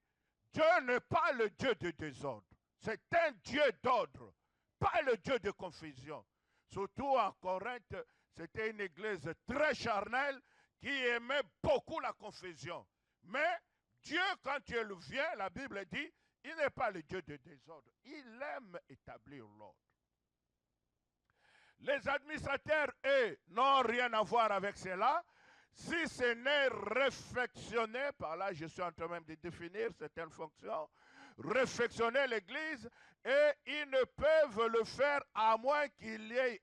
Dieu n'est pas le Dieu de désordre, c'est un Dieu d'ordre, pas le Dieu de confusion. Surtout en Corinthe, c'était une église très charnelle qui aimait beaucoup la confusion. Mais Dieu, quand il vient, la Bible dit, il n'est pas le Dieu de désordre. Il aime établir l'ordre. Les administrateurs, eux, n'ont rien à voir avec cela. Si ce n'est réflexionné, par là je suis en train même de définir certaines fonctions, réfectionner l'église et ils ne peuvent le faire à moins qu'il y ait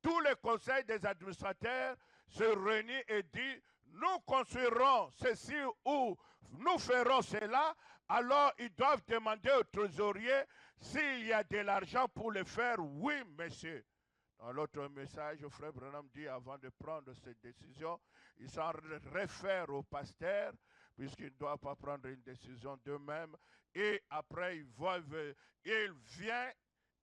tous les conseils des administrateurs se réunissent et disent nous construirons ceci ou nous ferons cela, alors ils doivent demander au trésorier s'il y a de l'argent pour le faire. Oui, monsieur. Dans l'autre message, frère Branham dit avant de prendre cette décision, il s'en réfère au pasteur, puisqu'il ne doit pas prendre une décision d'eux-mêmes. Et après, il vient,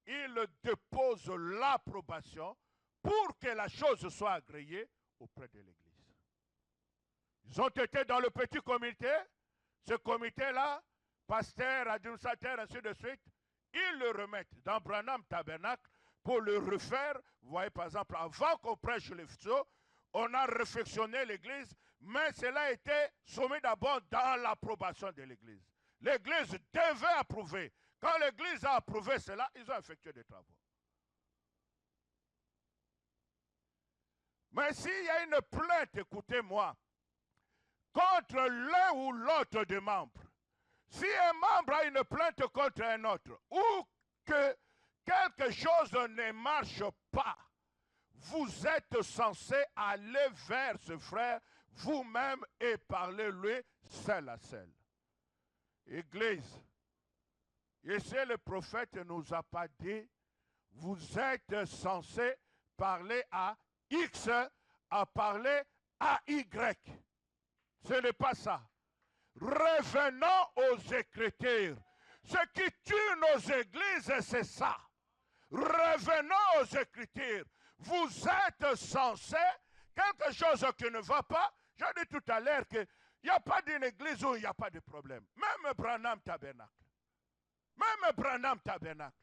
il dépose l'approbation pour que la chose soit agréée auprès de l'Église. Ils ont été dans le petit comité, ce comité-là, pasteur, administrateur, ainsi de suite, ils le remettent dans Branham Tabernacle pour le refaire. Vous voyez, par exemple, avant qu'on prêche les psaumes, on a réfectionné l'église, mais cela a été soumis d'abord dans l'approbation de l'église. L'église devait approuver. Quand l'église a approuvé cela, ils ont effectué des travaux. Mais s'il y a une plainte, écoutez-moi, contre l'un ou l'autre des membres, si un membre a une plainte contre un autre, ou que quelque chose ne marche pas, vous êtes censé aller vers ce frère vous-même et parler-lui seul à seul. Église, ici le prophète ne nous a pas dit, vous êtes censé parler à X, à parler à Y. Ce n'est pas ça. Revenons aux Écritures. Ce qui tue nos églises, c'est ça. Revenons aux Écritures. Vous êtes censés, quelque chose qui ne va pas, j'ai dit tout à l'heure qu'il n'y a pas d'une église où il n'y a pas de problème. Même Branham Tabernacle. Même Branham Tabernacle.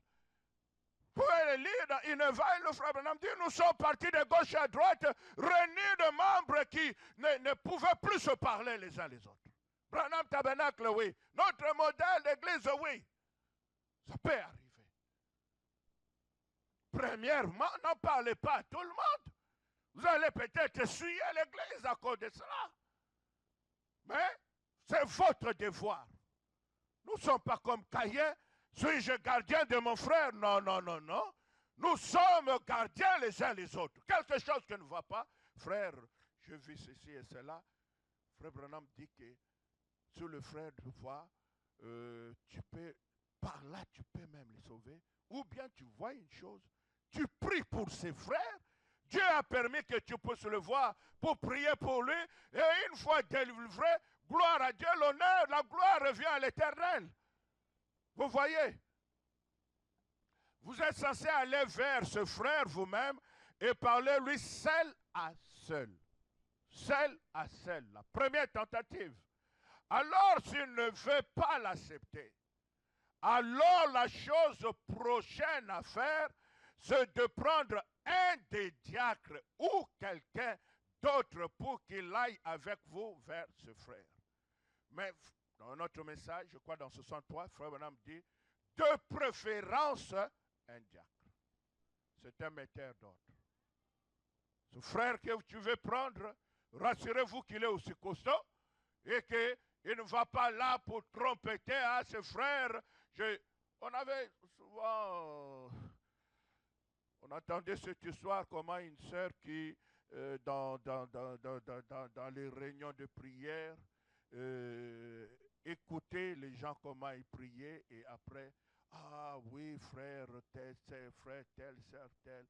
Vous pouvez le lire dans Innova, le frère Branham dit, nous sommes partis de gauche à droite, réunis de membres qui ne pouvaient plus se parler les uns les autres. Branham Tabernacle, oui. Notre modèle d'église, oui. Ça peut arriver. Premièrement, n'en parlez pas à tout le monde. Vous allez peut-être essuyer l'église à cause de cela. Mais c'est votre devoir. Nous ne sommes pas comme Caïn. Suis-je gardien de mon frère? Non, non, non, non. Nous sommes gardiens les uns les autres. Quelque chose qui ne va pas. Frère, je vis ceci et cela. Frère Branham dit que sur le frère de voix, tu peux, par là, tu peux même les sauver. Ou bien tu vois une chose, tu pries pour ses frères. Dieu a permis que tu puisses le voir pour prier pour lui. Et une fois délivré, gloire à Dieu, l'honneur, la gloire revient à l'Éternel. Vous voyez? Vous êtes censé aller vers ce frère vous-même et parler lui seul à seul. Seul à seul. La première tentative. Alors, s'il ne veut pas l'accepter, alors la chose prochaine à faire, c'est de prendre un des diacres ou quelqu'un d'autre pour qu'il aille avec vous vers ce frère. Mais dans notre message, je crois dans 63, frère Branham dit, de préférence, un diacre. C'est un metteur d'ordre. Ce frère que tu veux prendre, rassurez-vous qu'il est aussi costaud et qu'il ne va pas là pour trompeter à ce frère. On avait souvent... On entendait cette histoire, comment une sœur qui, dans les réunions de prière, écoutait les gens comment ils priaient et après, ah oui, frère tel, frère tel, sœur tel,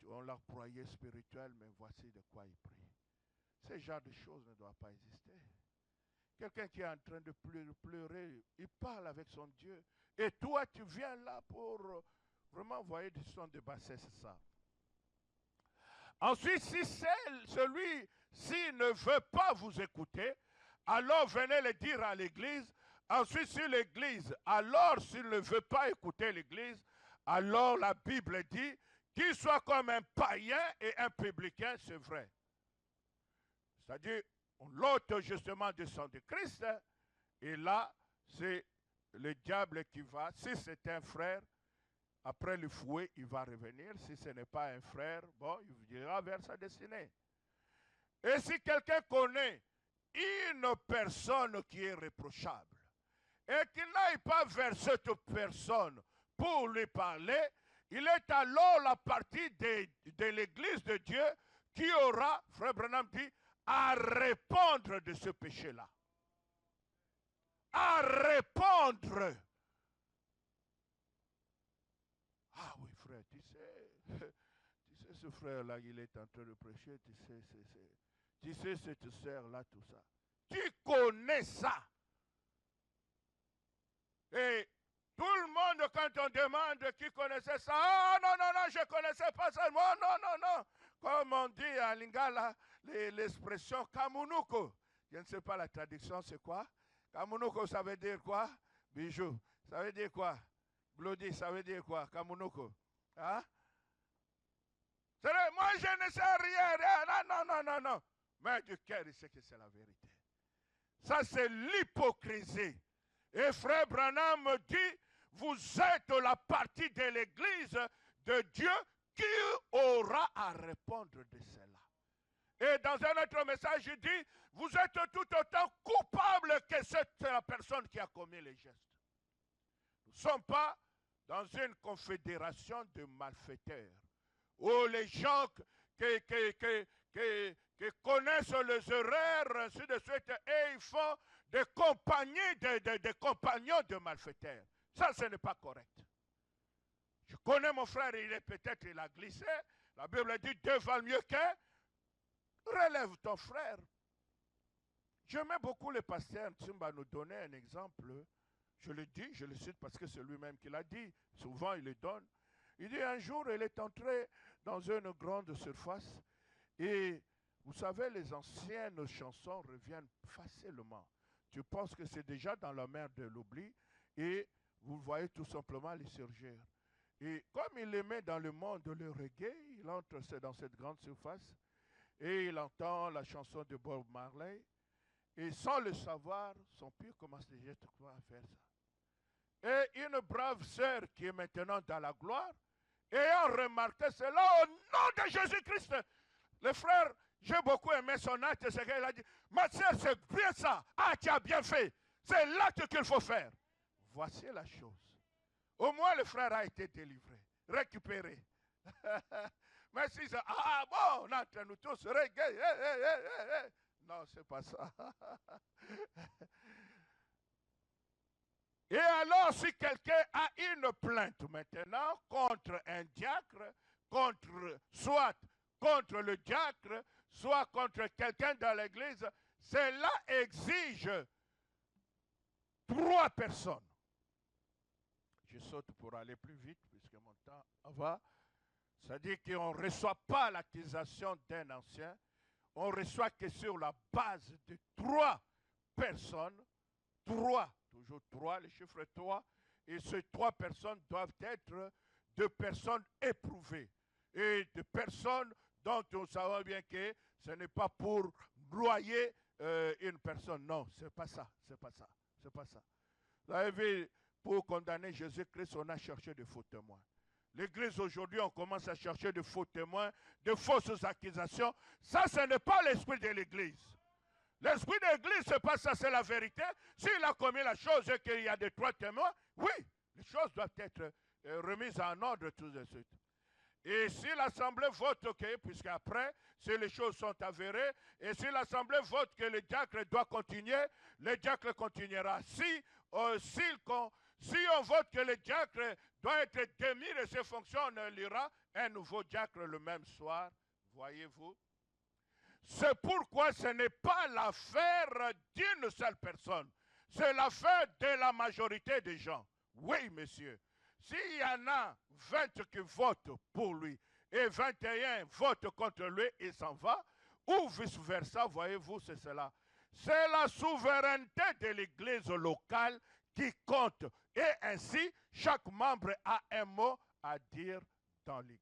on l'a croyait spirituel, mais voici de quoi il prie. Ce genre de choses ne doivent pas exister. Quelqu'un qui est en train de pleurer, il parle avec son Dieu. Et toi, tu viens là pour... Vraiment, vous voyez, des sons de bassesse, c'est ça. Ensuite, si celui-ci ne veut pas vous écouter, alors venez le dire à l'église. Ensuite, si l'église, alors s'il ne veut pas écouter l'église, alors la Bible dit qu'il soit comme un païen et un publicain, c'est vrai. C'est-à-dire, l'autre justement du sang de Christ, et là, c'est le diable qui va, si c'est un frère, après le fouet, il va revenir. Si ce n'est pas un frère, bon, il ira vers sa destinée. Et si quelqu'un connaît une personne qui est reprochable, et qu'il n'aille pas vers cette personne pour lui parler, il est alors la partie de l'Église de Dieu qui aura, frère Branham dit, à répondre de ce péché-là. À répondre. Ah oui, frère, tu sais, ce frère-là, il est en train de prêcher, tu sais cette sœur-là, tout ça. Tu connais ça. Et tout le monde, quand on demande qui connaissait ça, ah non, non, non, je ne connaissais pas ça. Non, non, non, non. Comme on dit à Lingala, l'expression Kamunuko. Je ne sais pas la traduction, c'est quoi? Kamunuko, ça veut dire quoi? Bijou. Ça veut dire quoi? Glody, ça veut dire quoi? Kamunuko. Hein? Moi, je ne sais rien. Non, non, non, non. Mais du cœur, il sait que c'est la vérité. Ça, c'est l'hypocrisie. Et frère Branham me dit, vous êtes la partie de l'Église de Dieu qui aura à répondre de cela. Et dans un autre message, il dit, vous êtes tout autant coupable que la personne qui a commis les gestes. Nous ne sommes pas dans une confédération de malfaiteurs, où les gens qui connaissent les erreurs, ainsi de suite, et ils font des compagnies, des compagnons de malfaiteurs. Ça, ce n'est pas correct. Je connais mon frère, il a glissé. La Bible dit, deux valent mieux qu'un. Relève ton frère. J'aimais beaucoup le pasteur Tsumba nous donner un exemple. Je le dis, je le cite parce que c'est lui-même qui l'a dit. Souvent, il le donne. Il dit, un jour, il est entré dans une grande surface et vous savez, les anciennes chansons reviennent facilement. Tu penses que c'est déjà dans la mer de l'oubli et vous voyez tout simplement les surgir. Et comme il aimait dans le monde le reggae, il entre dans cette grande surface et il entend la chanson de Bob Marley et sans le savoir, son pire commence déjà à faire ça. Et une brave sœur qui est maintenant dans la gloire, ayant remarqué cela au nom de Jésus-Christ, le frère, j'ai beaucoup aimé son acte, c'est qu'elle a dit, ma sœur, c'est bien ça. Ah, tu as bien fait. C'est l'acte qu'il faut faire. Voici la chose. Au moins, le frère a été délivré, récupéré. Mais si c'est, ah bon, on est entre nous tous, reggae, non, c'est pas ça. Et alors, si quelqu'un a une plainte maintenant contre un diacre, soit contre le diacre, soit contre quelqu'un dans l'église, cela exige 3 personnes. Je saute pour aller plus vite, puisque mon temps va. C'est-à-dire qu'on ne reçoit pas l'accusation d'un ancien, on reçoit que sur la base de 3 personnes, 3, toujours 3, le chiffre 3, et ces 3 personnes doivent être de personnes éprouvées et de personnes dont on sait bien que ce n'est pas pour broyer une personne. Non, ce n'est pas ça, c'est pas ça, c'est pas ça. Vous avez vu, pour condamner Jésus-Christ, on a cherché de faux témoins. L'Église aujourd'hui, on commence à chercher de faux témoins, de fausses accusations. Ça, ce n'est pas l'esprit de l'Église. L'esprit de l'Église, c'est pas ça, c'est la vérité. S'il a commis la chose et qu'il y a des 3 témoins, oui, les choses doivent être remises en ordre tout de suite. Et si l'Assemblée vote, ok, puisqu'après, si les choses sont avérées, et si l'Assemblée vote que le diacre doit continuer, le diacre continuera. Si on vote que le diacre doit être démis de ses fonctions, on élira un nouveau diacre le même soir, voyez-vous. C'est pourquoi ce n'est pas l'affaire d'une seule personne, c'est l'affaire de la majorité des gens. Oui, monsieur. S'il y en a 20 qui votent pour lui et 21 votent contre lui, il s'en va, ou vice-versa, voyez-vous, c'est cela. C'est la souveraineté de l'Église locale qui compte. Et ainsi, chaque membre a un mot à dire dans l'Église.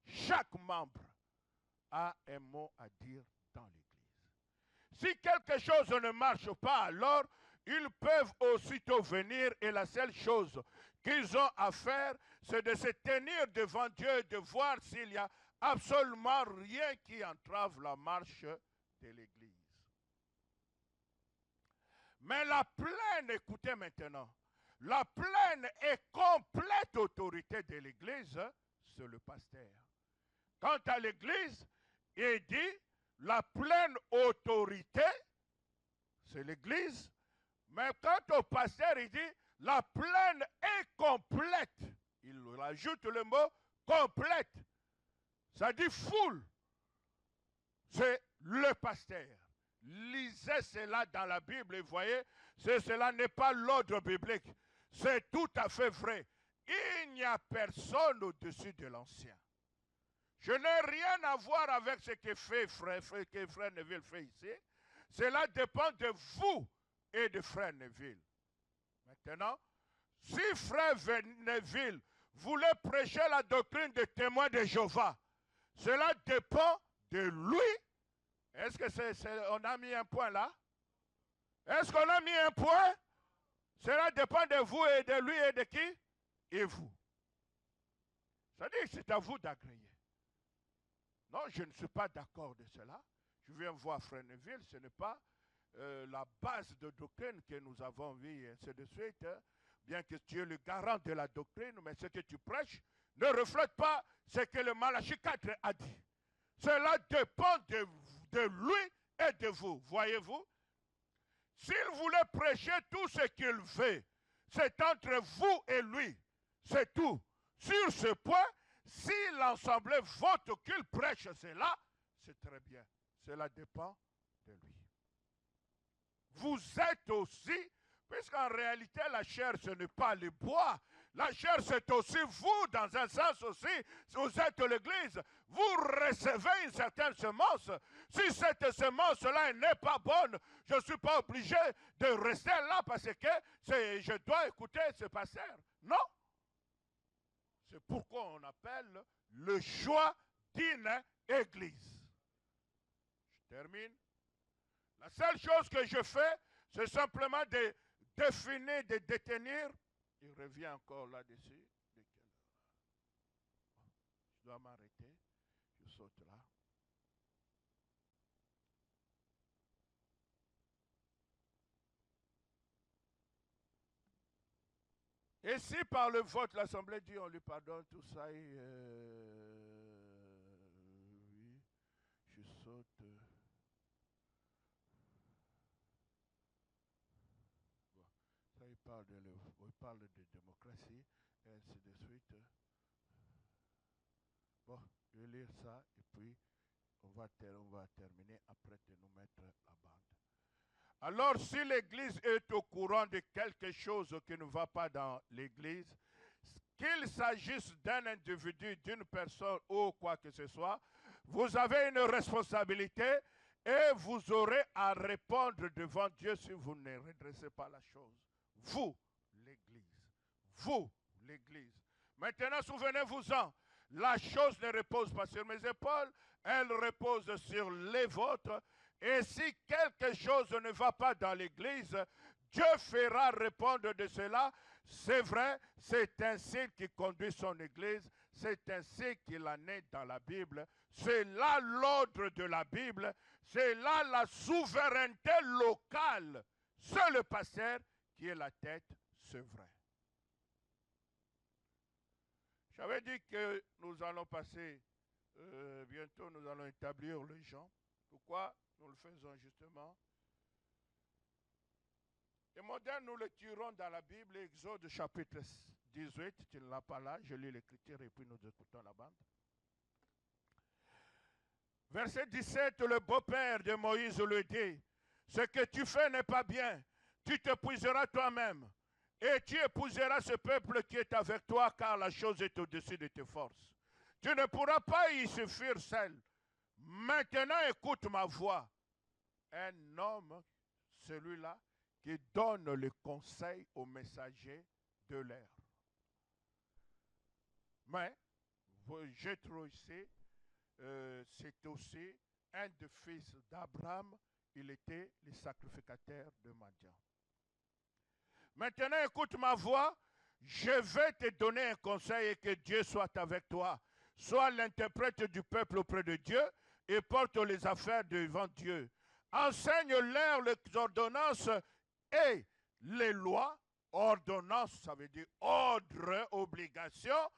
Chaque membre a un mot à dire dans l'Église. Si quelque chose ne marche pas, alors ils peuvent aussitôt venir et la seule chose qu'ils ont à faire, c'est de se tenir devant Dieu et de voir s'il n'y a absolument rien qui entrave la marche de l'Église. Mais la pleine, écoutez maintenant, la pleine et complète autorité de l'Église, c'est le pasteur. Quant à l'Église, il dit, la pleine autorité, c'est l'Église. Mais quant au pasteur, il dit, la pleine et complète. Il ajoute le mot complète. Ça dit full. C'est le pasteur. Lisez cela dans la Bible et voyez, cela n'est pas l'ordre biblique. C'est tout à fait vrai. Il n'y a personne au-dessus de l'ancien. Je n'ai rien à voir avec ce que frère Neville fait ici. Cela dépend de vous et de frère Neville. Maintenant, si frère Neville voulait prêcher la doctrine des témoins de Jéhovah, cela dépend de lui. Est-ce que on a mis un point là? Est-ce qu'on a mis un point? Cela dépend de vous et de lui et de qui? Et vous. Ça dit que c'est à vous d'agréer. Non, je ne suis pas d'accord de cela. Je viens voir frère Neville, ce n'est pas la base de doctrine que nous avons vue, et ainsi de suite. Bien que tu es le garant de la doctrine, mais ce que tu prêches ne reflète pas ce que le Malachie 4 a dit. Cela dépend de lui et de vous. Voyez-vous? S'il voulait prêcher tout ce qu'il veut, c'est entre vous et lui. C'est tout. Sur ce point, si l'Assemblée vote qu'il prêche cela, c'est très bien. Cela dépend de lui. Vous êtes aussi, puisqu'en réalité, la chair, ce n'est pas le bois. La chair, c'est aussi vous, dans un sens aussi. Vous êtes l'Église. Vous recevez une certaine semence. Si cette semence-là n'est pas bonne, je ne suis pas obligé de rester là parce que je dois écouter ce pasteur. Non. C'est pourquoi on appelle le choix d'une Église. Je termine. La seule chose que je fais, c'est simplement de définir, de détenir. Il revient encore là-dessus. Je dois m'arrêter. Je saute là. Et si par le vote, l'Assemblée dit on lui pardonne tout ça, et oui, je saute. Ça, il parle de démocratie, et ainsi de suite. Bon, je vais lire ça, et puis on va terminer après de nous mettre la bande. Alors, si l'Église est au courant de quelque chose qui ne va pas dans l'Église, qu'il s'agisse d'un individu, d'une personne ou quoi que ce soit, vous avez une responsabilité et vous aurez à répondre devant Dieu si vous ne redressez pas la chose. Vous, l'Église. Vous, l'Église. Maintenant, souvenez-vous-en, la chose ne repose pas sur mes épaules, elle repose sur les vôtres. Et si quelque chose ne va pas dans l'Église, Dieu fera répondre de cela. C'est vrai, c'est ainsi qu'il conduit son Église, c'est ainsi qu'il en est dans la Bible. C'est là l'ordre de la Bible, c'est là la souveraineté locale. C'est le pasteur qui est la tête, c'est vrai. J'avais dit que nous allons passer, bientôt nous allons établir les gens. Pourquoi nous le faisons justement? Et moderne, nous le tirons dans la Bible, Exode chapitre 18, tu ne l'as pas là, je lis l'écriture et puis nous écoutons la bande. Verset 17, le beau-père de Moïse le dit, ce que tu fais n'est pas bien, tu t'épuiseras toi-même et tu épouseras ce peuple qui est avec toi car la chose est au-dessus de tes forces. Tu ne pourras pas y suffire seul. Maintenant, écoute ma voix. Un homme, celui-là, qui donne le conseil aux messagers de l'air. Mais, Jéthro ici, c'est aussi un des fils d'Abraham. Il était le sacrificateur de Madian. Maintenant, écoute ma voix. Je vais te donner un conseil et que Dieu soit avec toi. Sois l'interprète du peuple auprès de Dieu et porte les affaires devant Dieu. Enseigne-leur les ordonnances et les lois, ordonnances, ça veut dire ordre, obligation,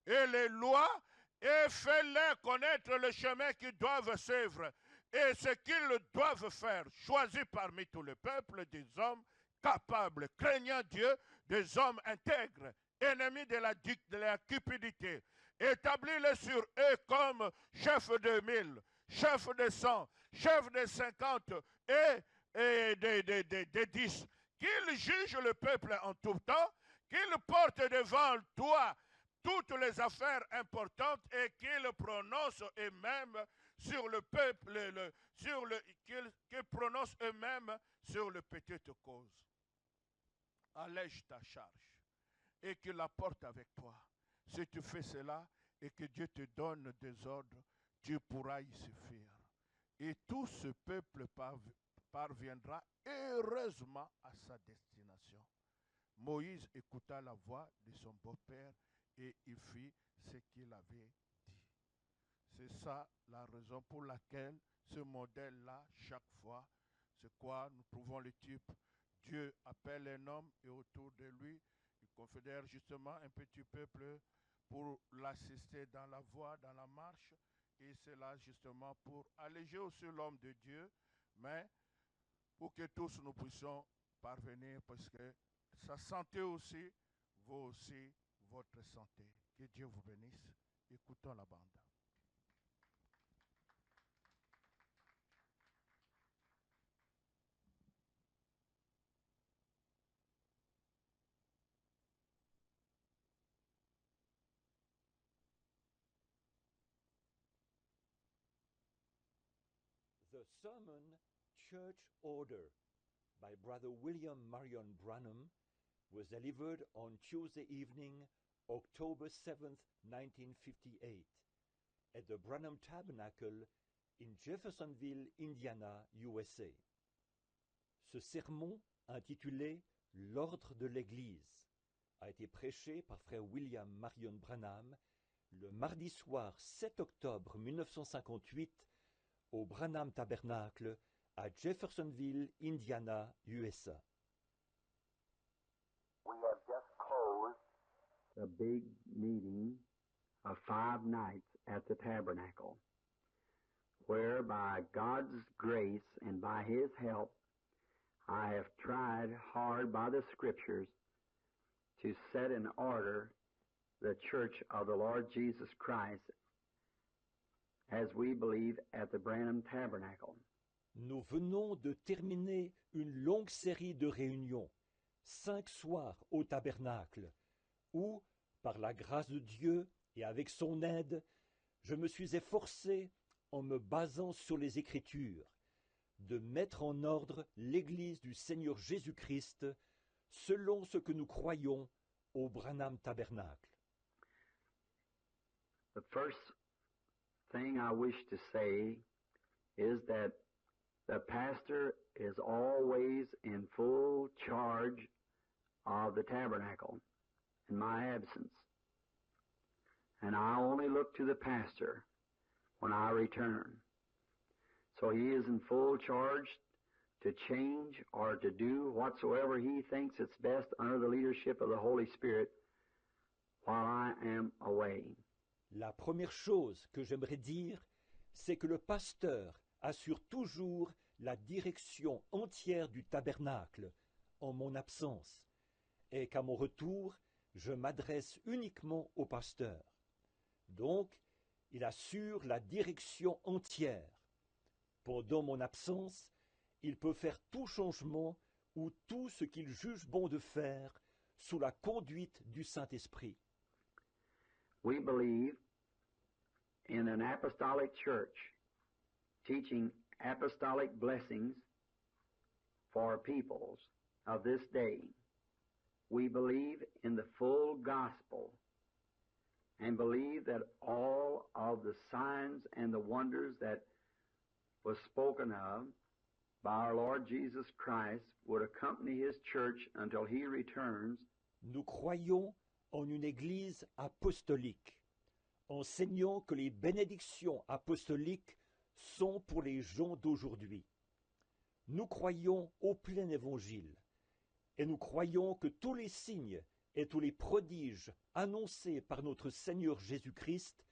et les lois, et fais-leur connaître le chemin qu'ils doivent suivre et ce qu'ils doivent faire. Choisis parmi tout le peuple des hommes capables, craignant Dieu, des hommes intègres, ennemis de la cupidité. Établis-les sur eux comme chefs de 1000, chefs de 100, chefs de 50 et de 10. Qu'ils jugent le peuple en tout temps, qu'ils portent devant toi toutes les affaires importantes et qu'ils prononcent eux-mêmes sur le peuple, qu'ils prononcent eux-mêmes sur les petites causes. Allège ta charge et qu'il la porte avec toi. Si tu fais cela et que Dieu te donne des ordres, tu pourras y suffire. Et tout ce peuple parviendra heureusement à sa destination. Moïse écouta la voix de son beau-père et il fit ce qu'il avait dit. C'est ça la raison pour laquelle ce modèle-là, chaque fois, c'est quoi? Nous trouvons le type. Dieu appelle un homme et autour de lui, il confédère justement un petit peuple pour l'assister dans la voie, dans la marche. Et c'est là justement pour alléger aussi l'homme de Dieu, mais pour que tous nous puissions parvenir, parce que sa santé aussi vaut aussi votre santé. Que Dieu vous bénisse. Écoutons la bande. The sermon Church Order by Brother William Marion Branham was delivered on Tuesday evening, October 7th, 1958, at the Branham Tabernacle in Jeffersonville, Indiana, USA. Ce sermon, intitulé L'ordre de l'Église, a été prêché par frère William Marion Branham le mardi soir 7 octobre 1958 au Branham Tabernacle à Jeffersonville, Indiana, USA. We have just closed a big meeting of 5 nights at the Tabernacle, where by God's grace and by His help, I have tried hard by the Scriptures to set in order the Church of the Lord Jesus Christ as we believe at the Branham Tabernacle. Nous venons de terminer une longue série de réunions, 5 soirs au tabernacle, où, par la grâce de Dieu et avec son aide, je me suis efforcé, en me basant sur les Écritures, de mettre en ordre l'Église du Seigneur Jésus-Christ selon ce que nous croyons au Branham Tabernacle. The first thing I wish to say is that the pastor is always in full charge of the tabernacle in my absence. And I only look to the pastor when I return. So he is in full charge to change or to do whatsoever he thinks it's best under the leadership of the Holy Spirit while I am away. La première chose que j'aimerais dire, c'est que le pasteur assure toujours la direction entière du tabernacle en mon absence, et qu'à mon retour, je m'adresse uniquement au pasteur. Donc, il assure la direction entière. Pendant mon absence, il peut faire tout changement ou tout ce qu'il juge bon de faire sous la conduite du Saint-Esprit. We believe in an apostolic church teaching apostolic blessings for peoples of this day. We believe in the full gospel and believe that all of the signs and the wonders that was spoken of by our Lord Jesus Christ would accompany His church until He returns. Nous croyons en une Église apostolique, enseignant que les bénédictions apostoliques sont pour les gens d'aujourd'hui. Nous croyons au plein évangile Et nous croyons que tous les signes et tous les prodiges annoncés par notre Seigneur Jésus-Christ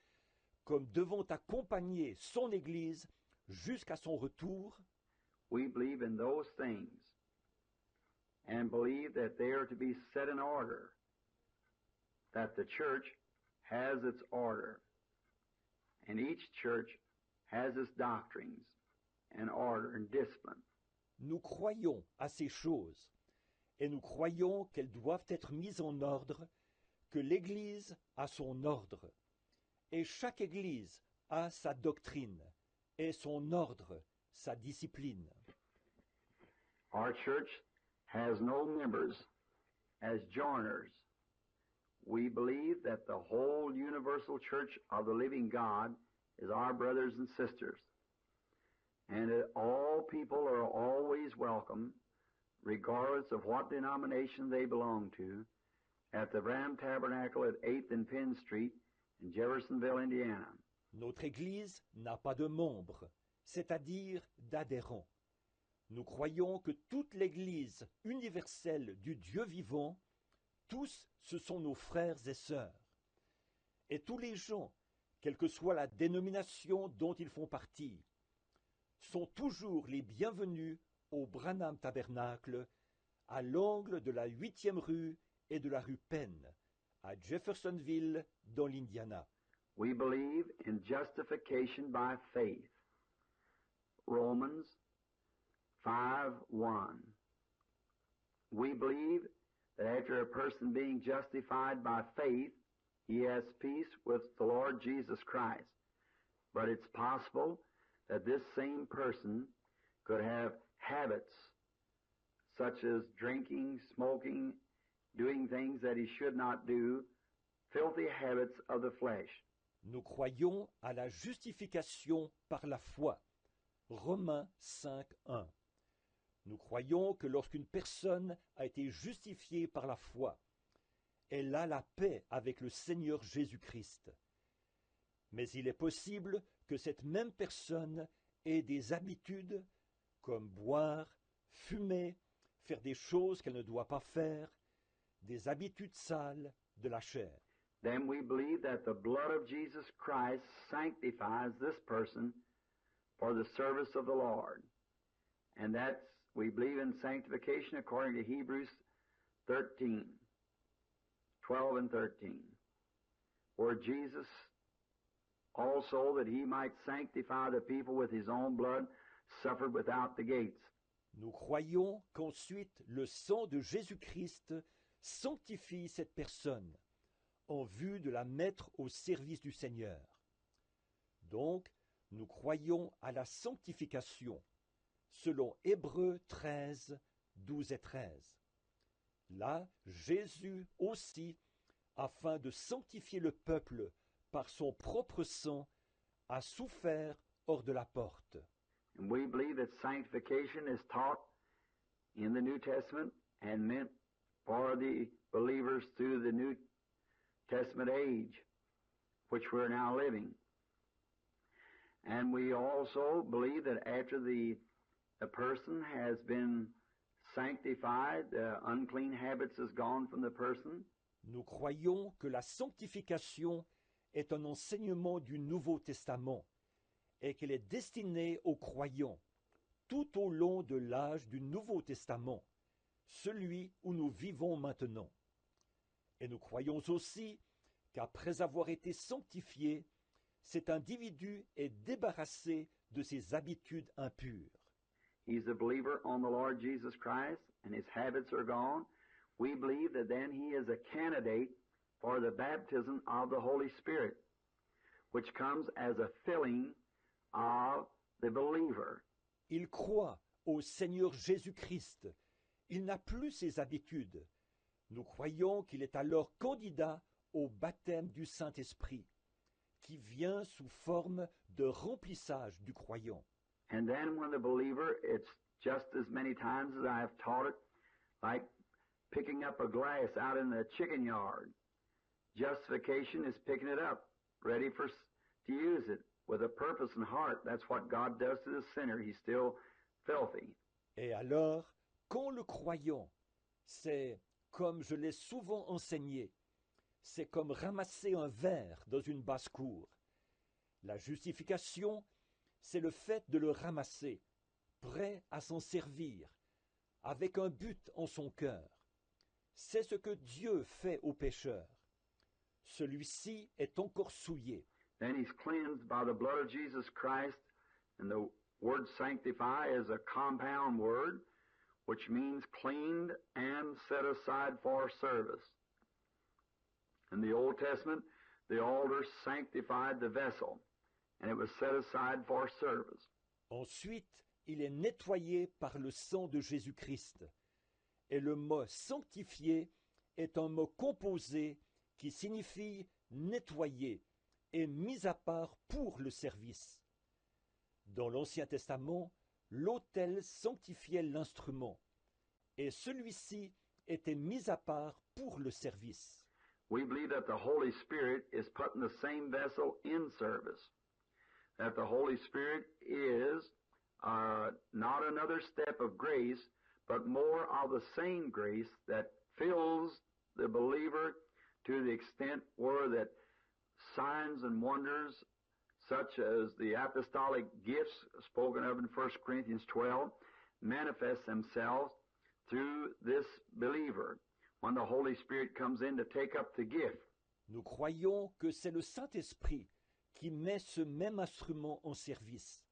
comme devant accompagner son Église jusqu'à son retour, we believe in those things and believe that they are to be set in order, that the church has its order, and each church has its doctrines and order and discipline. nous croyons à ces choses et nous croyons qu'elles doivent être mises en ordre, que l'Église a son ordre, et chaque Église a sa doctrine et son ordre, sa discipline. Our church has no members as joiners. We believe that the whole universal church of the living God is our brothers and sisters, and that all people are always welcome, regardless of what denomination they belong to, at the Ram Tabernacle at 8th and Penn Street in Jeffersonville, Indiana. Notre Église n'a pas de membres, c'est-à-dire d'adhérents. Nous croyons que toute l'Église universelle du Dieu vivant, tous ce sont nos frères et sœurs. Et tous les gens, quelle que soit la dénomination dont ils font partie, sont toujours les bienvenus au Branham Tabernacle, à l'angle de la 8e rue et de la rue Penn, à Jeffersonville, dans l'Indiana. We believe in justification by faith. Romans 5:1. We believe that after a person being justified by faith, he has peace with the Lord Jesus Christ. But it's possible that this same person could have habits such as drinking, smoking, doing things that he should not do, filthy habits of the flesh. Nous croyons à la justification par la foi. Romains 5:1. Nous croyons que lorsqu'une personne a été justifiée par la foi, elle a la paix avec le Seigneur Jésus-Christ. Mais il est possible que cette même personne ait des habitudes comme boire, fumer, faire des choses qu'elle ne doit pas faire, des habitudes sales de la chair. Then we believe that the blood of Jesus Christ sanctifies this person for the service of the Lord. And that's, we believe in sanctification according to Hebrews 13, 12 and 13, where Jesus also, that he might sanctify the people with his own blood, suffered without the gates. Nous croyons qu'ensuite le sang de Jésus-Christ sanctifie cette personne en vue de la mettre au service du Seigneur. Donc, nous croyons à la sanctification, selon Hébreux 13, 12 et 13. Là, Jésus aussi, afin de sanctifier le peuple par son propre sang, a souffert hors de la porte. And we believe that sanctification is taught in the New Testament and meant for the believers through the New Testament age, which we're now living. And we also believe that after the person has been sanctified, the unclean habits is gone from the person. Nous croyons que la sanctification est un enseignement du Nouveau Testament et qu'elle est destinée aux croyants tout au long de l'âge du Nouveau Testament, celui où nous vivons maintenant. Et nous croyons aussi qu'après avoir été sanctifié, cet individu est débarrassé de ses habitudes impures. He's a believer on the Lord Jesus Christ and his habits are gone. We believe that then he is a candidate for the baptism of the Holy Spirit, which comes as a filling of the believer. Il croit au Seigneur Jésus-Christ. Il n'a plus ses habitudes. Nous croyons qu'il est alors candidat au baptême du Saint-Esprit, qui vient sous forme de remplissage du croyant. And then when the believer, it's just as many times as I have taught it, like picking up a glass out in the chicken yard. Justification is picking it up, ready to use it with a purpose and heart. That's what God does to the sinner. He's still filthy. Et alors, quand le croyant C'est, comme je l'ai souvent enseigné, c'est comme ramasser un verre dans une basse-cour. La justification, c'est le fait de le ramasser, prêt à s'en servir, avec un but en son cœur. C'est ce que Dieu fait au pécheur. Celui-ci est encore souillé. Then he's cleansed by the blood of Jesus Christ, and the word sanctify is a compound word, which means cleaned and set aside for service. In the Old Testament, the altar sanctified the vessel, and it was set aside for service. Ensuite, il est nettoyé par le sang de Jésus-Christ. Et le mot sanctifié est un mot composé qui signifie nettoyer et mis à part pour le service. Dans l'Ancien Testament, l'autel sanctifiait l'instrument, et celui-ci était mis à part pour le service. We believe that the Holy Spirit is put in the same vessel in service. That the Holy Spirit is not another step of grace, but more of the same grace that fills the believer to the extent where that signs and wonders, such as the apostolic gifts spoken of in 1 Corinthians 12, manifest themselves through this believer when the Holy Spirit comes in to take up the gift. Nous croyons que c'est le Saint-Esprit qui met ce même instrument en service.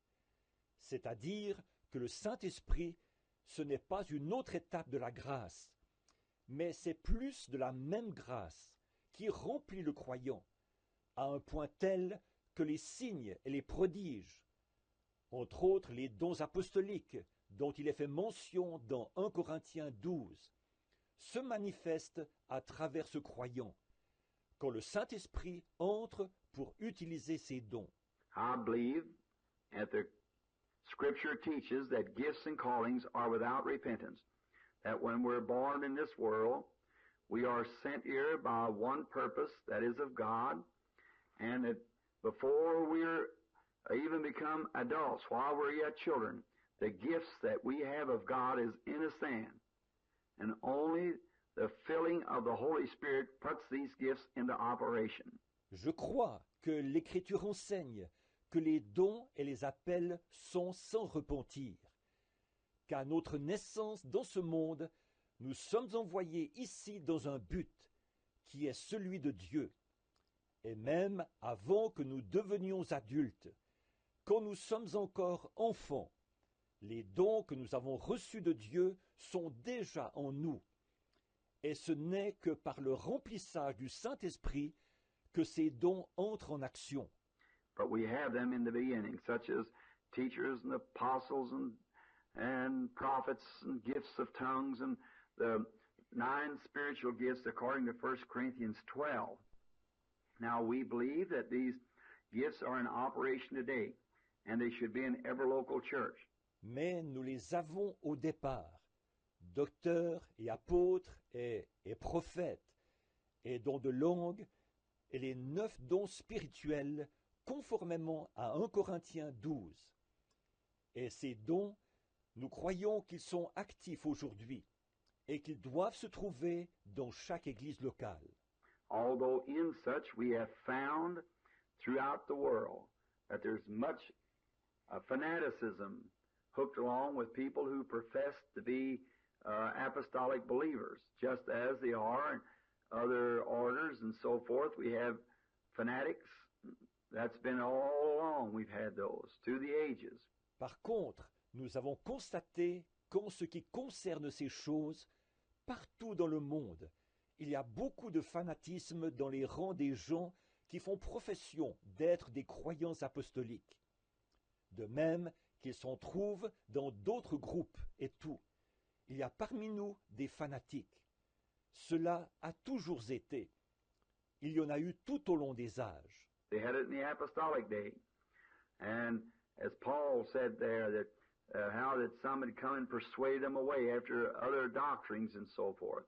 C'est-à-dire que le Saint-Esprit, ce n'est pas une autre étape de la grâce, mais c'est plus de la même grâce qui remplit le croyant, à un point tel que les signes et les prodiges, entre autres les dons apostoliques dont il est fait mention dans 1 Corinthiens 12, se manifestent à travers ce croyant, quand le Saint-Esprit entre pour utiliser ces dons. I believe that the Scripture teaches that gifts and callings are without repentance, that when we're born in this world, we are sent here by one purpose, that is of God, and that before we're even become adults, while we're yet children, the gifts that we have of God is in us then, and only the filling of the Holy Spirit puts these gifts into operation. Je crois que l'Écriture enseigne que les dons et les appels sont sans repentir, qu'à notre naissance dans ce monde, nous sommes envoyés ici dans un but, qui est celui de Dieu. Et même avant que nous devenions adultes, quand nous sommes encore enfants, les dons que nous avons reçus de Dieu sont déjà en nous. Et ce n'est que par le remplissage du Saint-Esprit que ces dons entrent en action. But we have them in the beginning, such as teachers and apostles and prophets and gifts of tongues and the 9 spiritual gifts according to 1 Corinthians 12. Now we believe that these gifts are in operation today, and they should be in every local church. Mais nous les avons au départ, docteurs et apôtres et prophètes, et dons de langue, et les 9 dons spirituels conformément à 1 Corinthiens 12. Et ces dons, nous croyons qu'ils sont actifs aujourd'hui et qu'ils doivent se trouver dans chaque église locale. Although in such we have found throughout the world that there's much fanaticism hooked along with people who profess to be apostolic believers, just as they are in other orders and so forth. We have fanatics. That's been all along. We've had those through the ages. Par contre, nous avons constaté qu'en ce qui concerne ces choses, partout dans le monde, il y a beaucoup de fanatisme dans les rangs des gens qui font profession d'être des croyants apostoliques. De même qu'ils s'en trouvent dans d'autres groupes et tout. Il y a parmi nous des fanatiques. Cela a toujours été. Il y en a eu tout au long des âges. They had it in the apostolic day. And as Paul said there, that how that some had come and persuaded them away after other doctrines and so forth.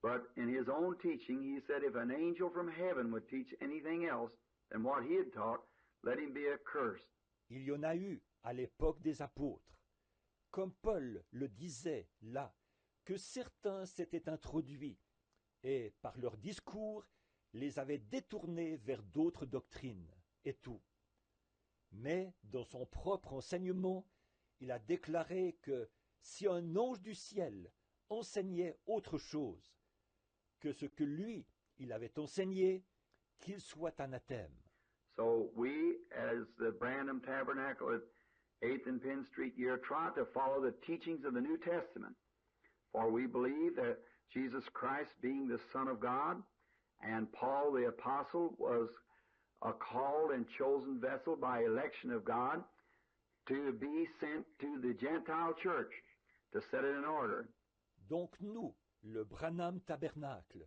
But in his own teaching, he said, if an angel from heaven would teach anything else than what he had taught, let him be accursed. Il y en a eu à l'époque des apôtres. Comme Paul le disait là, que certains s'étaient introduits et, par leur discours, les avaient détournés vers d'autres doctrines, et tout. Mais, dans son propre enseignement, il a déclaré que si un ange du ciel enseignait autre chose que ce que lui, il avait enseigné, qu'il soit anathème. So we, as the Branham Tabernacle at 8th and Penn Street, are trying to follow the teachings of the New Testament. For we believe that Jesus Christ being the Son of God, and Paul the Apostle was a called and chosen vessel by election of God to be sent to the Gentile church to set it in order. Donc nous, le Branham Tabernacle,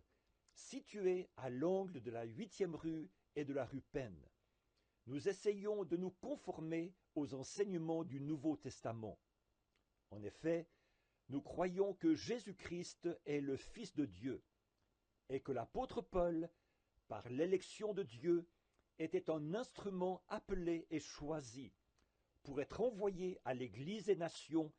situé à l'angle de la 8e rue et de la rue Penn, nous essayons de nous conformer aux enseignements du Nouveau Testament. En effet, nous croyons que Jésus-Christ est le Fils de Dieu et que l'apôtre Paul, par l'élection de Dieu, était un instrument appelé et choisi pour être envoyé à l'Église des nations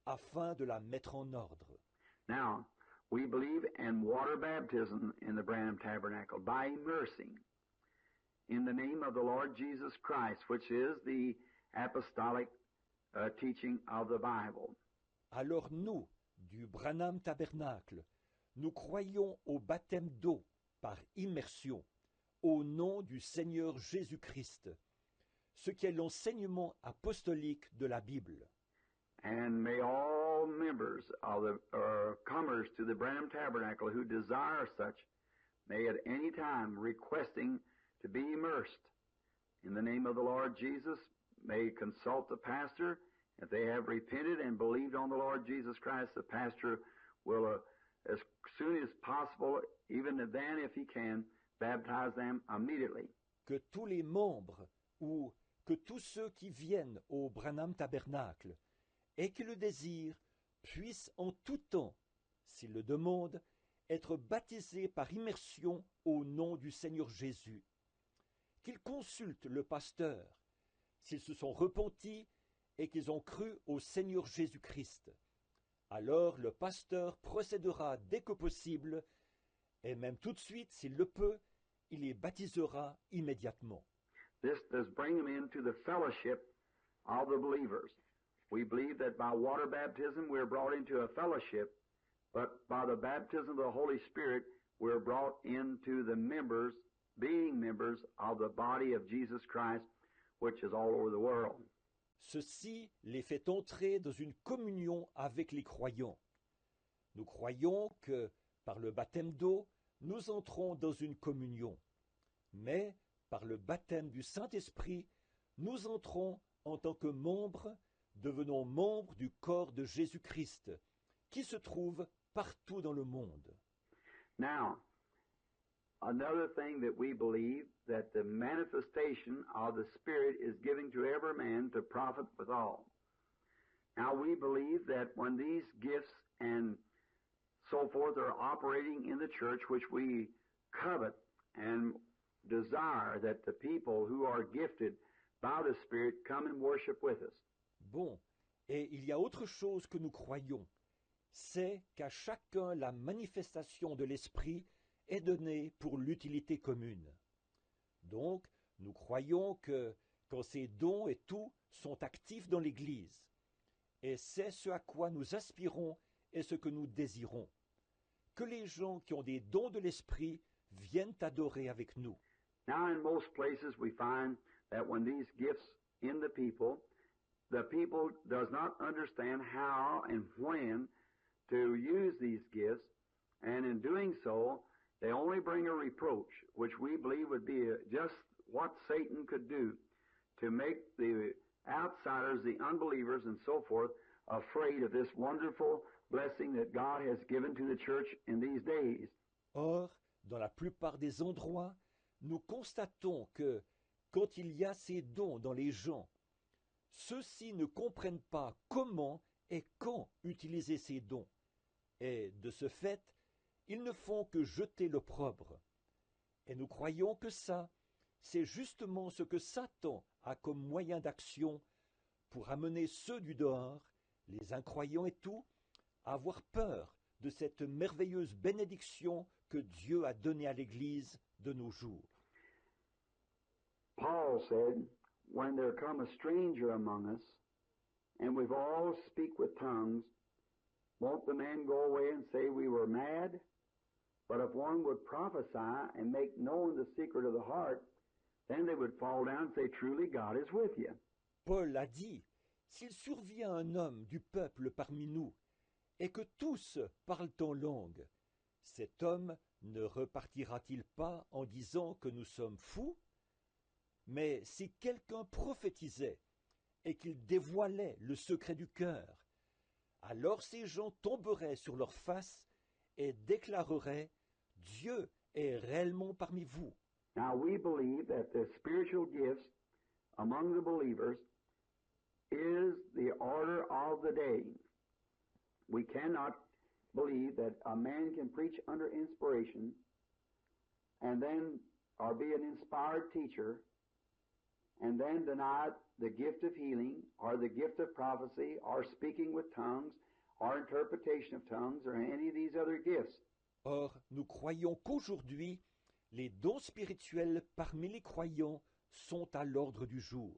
afin de la mettre en ordre. Now, we believe in water baptism in the Branham Tabernacle by immersing in the name of the Lord Jesus Christ, which is the apostolic teaching of the Bible. Alors nous, du Branham Tabernacle, nous croyons au baptême d'eau par immersion, au nom du Seigneur Jésus-Christ, ce qui est l'enseignement apostolique de la Bible. And may all members of the comers to the Branham Tabernacle who desire such, may at any time requesting to be immersed in the name of the Lord Jesus, may consult the pastor. If they have repented and believed on the Lord Jesus Christ, the pastor will, as soon as possible, even then if he can, baptize them immediately. Que tous les membres ou que tous ceux qui viennent au Branham Tabernacle et qui le désirent puissent en tout temps, s'ils le demandent, être baptisés par immersion au nom du Seigneur Jésus. Qu'ils consultent le pasteur s'ils se sont repentis et qu'ils ont cru au Seigneur Jésus-Christ. Alors le pasteur procédera dès que possible, et même tout de suite, s'il le peut, il les baptisera immédiatement. This does bring them into the fellowship of the believers. We believe that by water baptism we're brought into a fellowship, but by the baptism of the Holy Spirit we're brought into the members, being members of the body of Jesus Christ, which is all over the world. Ceci les fait entrer dans une communion avec les croyants. Nous croyons que, par le baptême d'eau, nous entrons dans une communion. Mais, par le baptême du Saint-Esprit, nous entrons en tant que membres, devenons membres du corps de Jésus-Christ, qui se trouve partout dans le monde. Now, another thing that we believe, that the manifestation of the Spirit is given to every man to profit withal. Now, we believe that when these gifts and so forth are operating in the church, which we covet and desire that the people who are gifted by the Spirit come and worship with us. Bon, et il y a autre chose que nous croyons, c'est qu'à chacun la manifestation de l'Esprit est donnée pour l'utilité commune. Donc, nous croyons que quand ces dons et tout sont actifs dans l'Église, et c'est ce à quoi nous aspirons et ce que nous désirons, que les gens qui ont des dons de l'Esprit viennent adorer avec nous. Now, in most places, we find that when these gifts in the people does not understand how and when to use these gifts, and in doing so, they only bring a reproach, which we believe would be just what Satan could do to make the outsiders, the unbelievers, and so forth, afraid of this wonderful blessing that God has given to the church in these days. Or, dans la plupart des endroits, nous constatons que, quand il y a ces dons dans les gens, ceux-ci ne comprennent pas comment et quand utiliser ces dons, et, de ce fait, ils ne font que jeter l'opprobre. Et nous croyons que ça, c'est justement ce que Satan a comme moyen d'action pour amener ceux du dehors, les incroyants et tout, à avoir peur de cette merveilleuse bénédiction que Dieu a donnée à l'Église de nos jours. Paul said, when there come a stranger among us, and we've all speak with tongues, won't the man go away and say we were mad? But if one would prophesy and make known the secret of the heart, then they would fall down and say, truly God is with you. Paul a dit, s'il survient un homme du peuple parmi nous, et que tous parlent en langue, cet homme ne repartira-t-il pas en disant que nous sommes fous? Mais si quelqu'un prophétisait et qu'il dévoilait le secret du cœur, alors ces gens tomberaient sur leur face et déclareraient « Dieu est réellement parmi vous ». Now we believe that the spiritual gifts among the believers is the order of the day. We cannot believe that a man can preach under inspiration and then or be an inspired teacher and then deny the gift of healing or the gift of prophecy or speaking with tongues or interpretation of tongues or any of these other gifts. Or, nous croyons qu'aujourd'hui, les dons spirituels parmi les croyants sont à l'ordre du jour.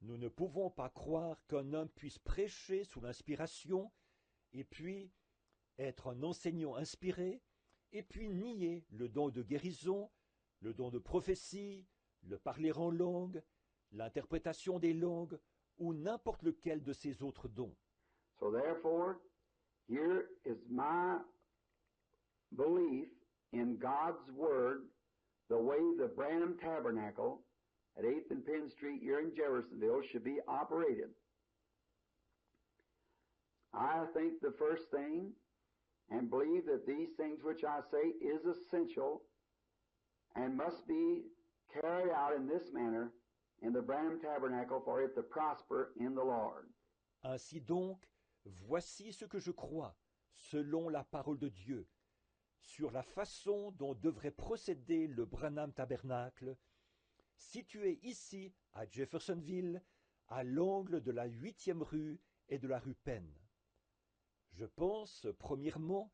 Nous ne pouvons pas croire qu'un homme puisse prêcher sous l'inspiration et puis être un enseignant inspiré et puis nier le don de guérison, le don de prophétie, le parler en langue, l'interprétation des langues ou n'importe lequel de ces autres dons. So therefore, here is my belief in God's Word, the way the Branham Tabernacle at 8th and Penn Street here in Jeffersonville should be operated. I think the first thing, and believe that these things which I say is essential and must be carried out in this manner in the Branham Tabernacle for it to prosper in the Lord. Ainsi donc, voici ce que je crois, selon la parole de Dieu, sur la façon dont devrait procéder le Branham Tabernacle, situé ici à Jeffersonville, à l'angle de la 8e rue et de la rue Penn. Je pense, premièrement,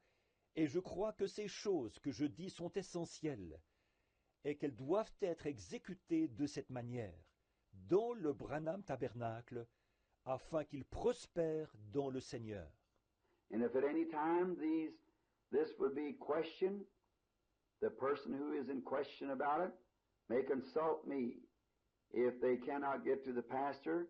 et je crois que ces choses que je dis sont essentielles, et qu'elles doivent être exécutées de cette manière, dans le Branham Tabernacle, afin qu'il prospère dans le Seigneur. And if at any time this would be questioned, the person who is in question about it may consult me if they cannot get to the pastor,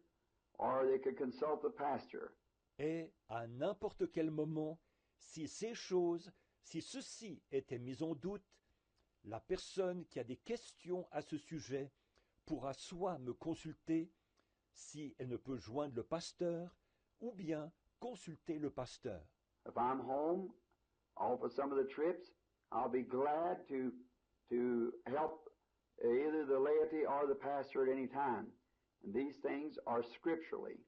or they could consult the pastor. Et à n'importe quel moment, si ces choses, si ceci était mis en doute, la personne qui a des questions à ce sujet pourra soit me consulter si elle ne peut joindre le pasteur, ou bien consulter le pasteur. If I'm home off of some of the trips, I'll be glad to help either the laity or the pastor at any time. And these things are scripturally,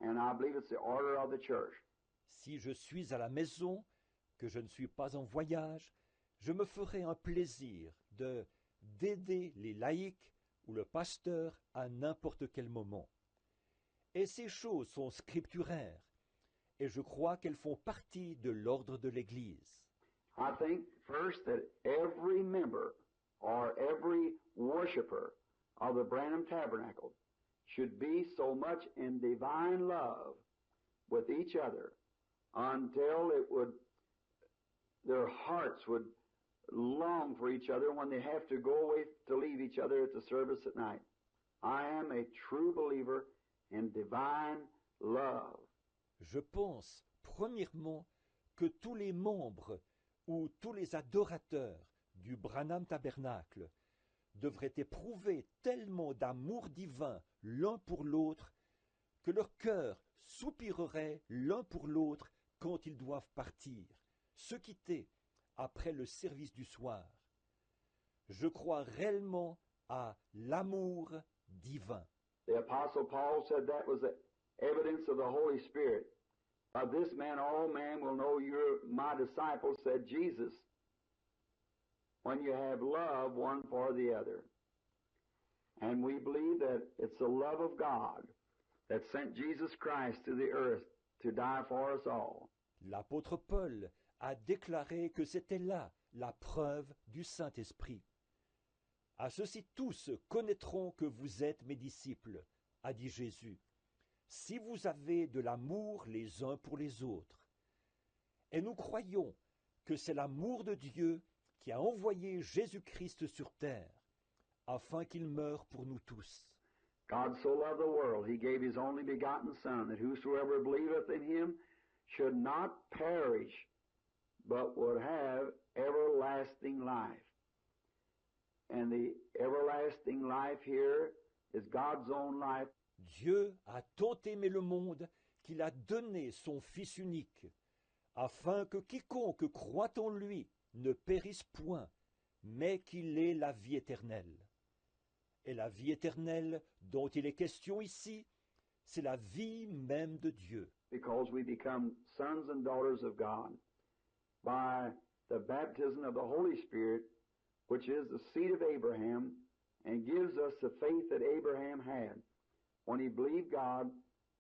and I believe it's the order of the church. Si je suis à la maison, que je ne suis pas en voyage, je me ferai un plaisir d'aider les laïcs ou le pasteur à n'importe quel moment. Et ces choses sont scripturaires, et je crois qu'elles font partie de l'ordre de l'Église. I think first that every member or every worshiper of the Branham Tabernacle should be so much in divine love with each other until their hearts would long for each other when they have to go away to leave each other at the service at night. I am a true believer in divine love. Je pense, premièrement, que tous les membres ou tous les adorateurs du Branham Tabernacle devraient éprouver tellement d'amour divin l'un pour l'autre que leur cœur soupirerait l'un pour l'autre quand ils doivent partir, se quitter après le service du soir. Je crois réellement à l'amour divin. The Apostle Paul said that was the evidence of the Holy Spirit. By this man all men will know you're my disciples, said Jesus, when you have love one for the other. And we believe that it's the love of God that sent Jesus Christ to the earth to die for us all. L'apôtre Paul a déclaré que c'était là la preuve du Saint-Esprit. À ceci tous connaîtront que vous êtes mes disciples, a dit Jésus, si vous avez de l'amour les uns pour les autres. Et nous croyons que c'est l'amour de Dieu qui a envoyé Jésus-Christ sur terre, afin qu'il meure pour nous tous. God so loved the world, he gave his only begotten Son, that whosoever believeth in him should not perish, but would have everlasting life. And the everlasting life here is God's own life. Dieu a tant aimé le monde qu'il a donné son Fils unique, afin que quiconque croit en lui ne périsse point, mais qu'il ait la vie éternelle. Et la vie éternelle dont il est question ici, c'est la vie même de Dieu. Because we become sons and daughters of God by the baptism of the Holy Spirit, which is the seed of Abraham, and gives us the faith that Abraham had when he believed God